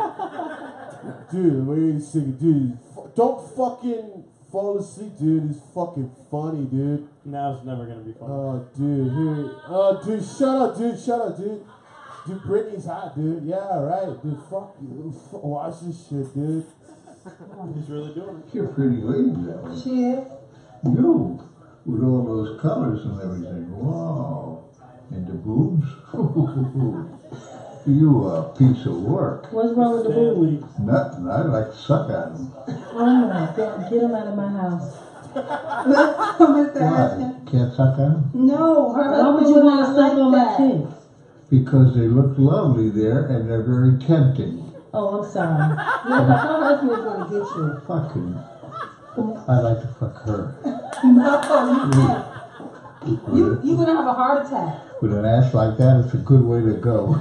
Dude, wait a second, dude. Don't fucking fall asleep, dude. It's fucking funny, dude. Now it's never gonna be funny. Oh, dude, here. Oh, dude, shut up, dude. Dude, Britney's hot, dude. Yeah, right, dude. Fuck you. Watch this shit, dude. He's really doing it. You're a pretty lady, though. She is. You, with all those colors and everything. Wow. And the boobs. You a piece of work. What's wrong with the boobs? Nothing. I like to suck at them. Oh my God, get them out of my house. Mr. Ashton. Can't suck at them? No, why would you want to suck on my tits? Because they look lovely there and they're very tempting. Oh, I'm sorry. Yeah, but her husband is going to get you. Fucking. I like to fuck her. No, you can't. You're going to have a heart attack. With an ass like that, it's a good way to go.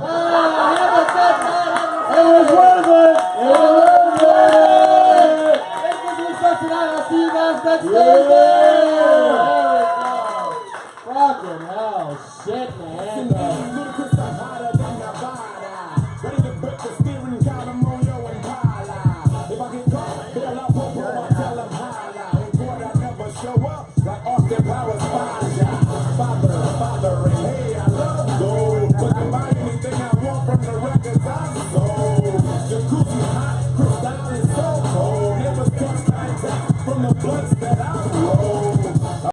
It was worth it! It was worth it! This is Sucks Tonight. I'll see you guys next Thursday! Fucking hell, shit, man. Ready to break the steering column on your Impala. If I get caught, bail out, I'll tell them holla. In court, I never show up like Austin Powers.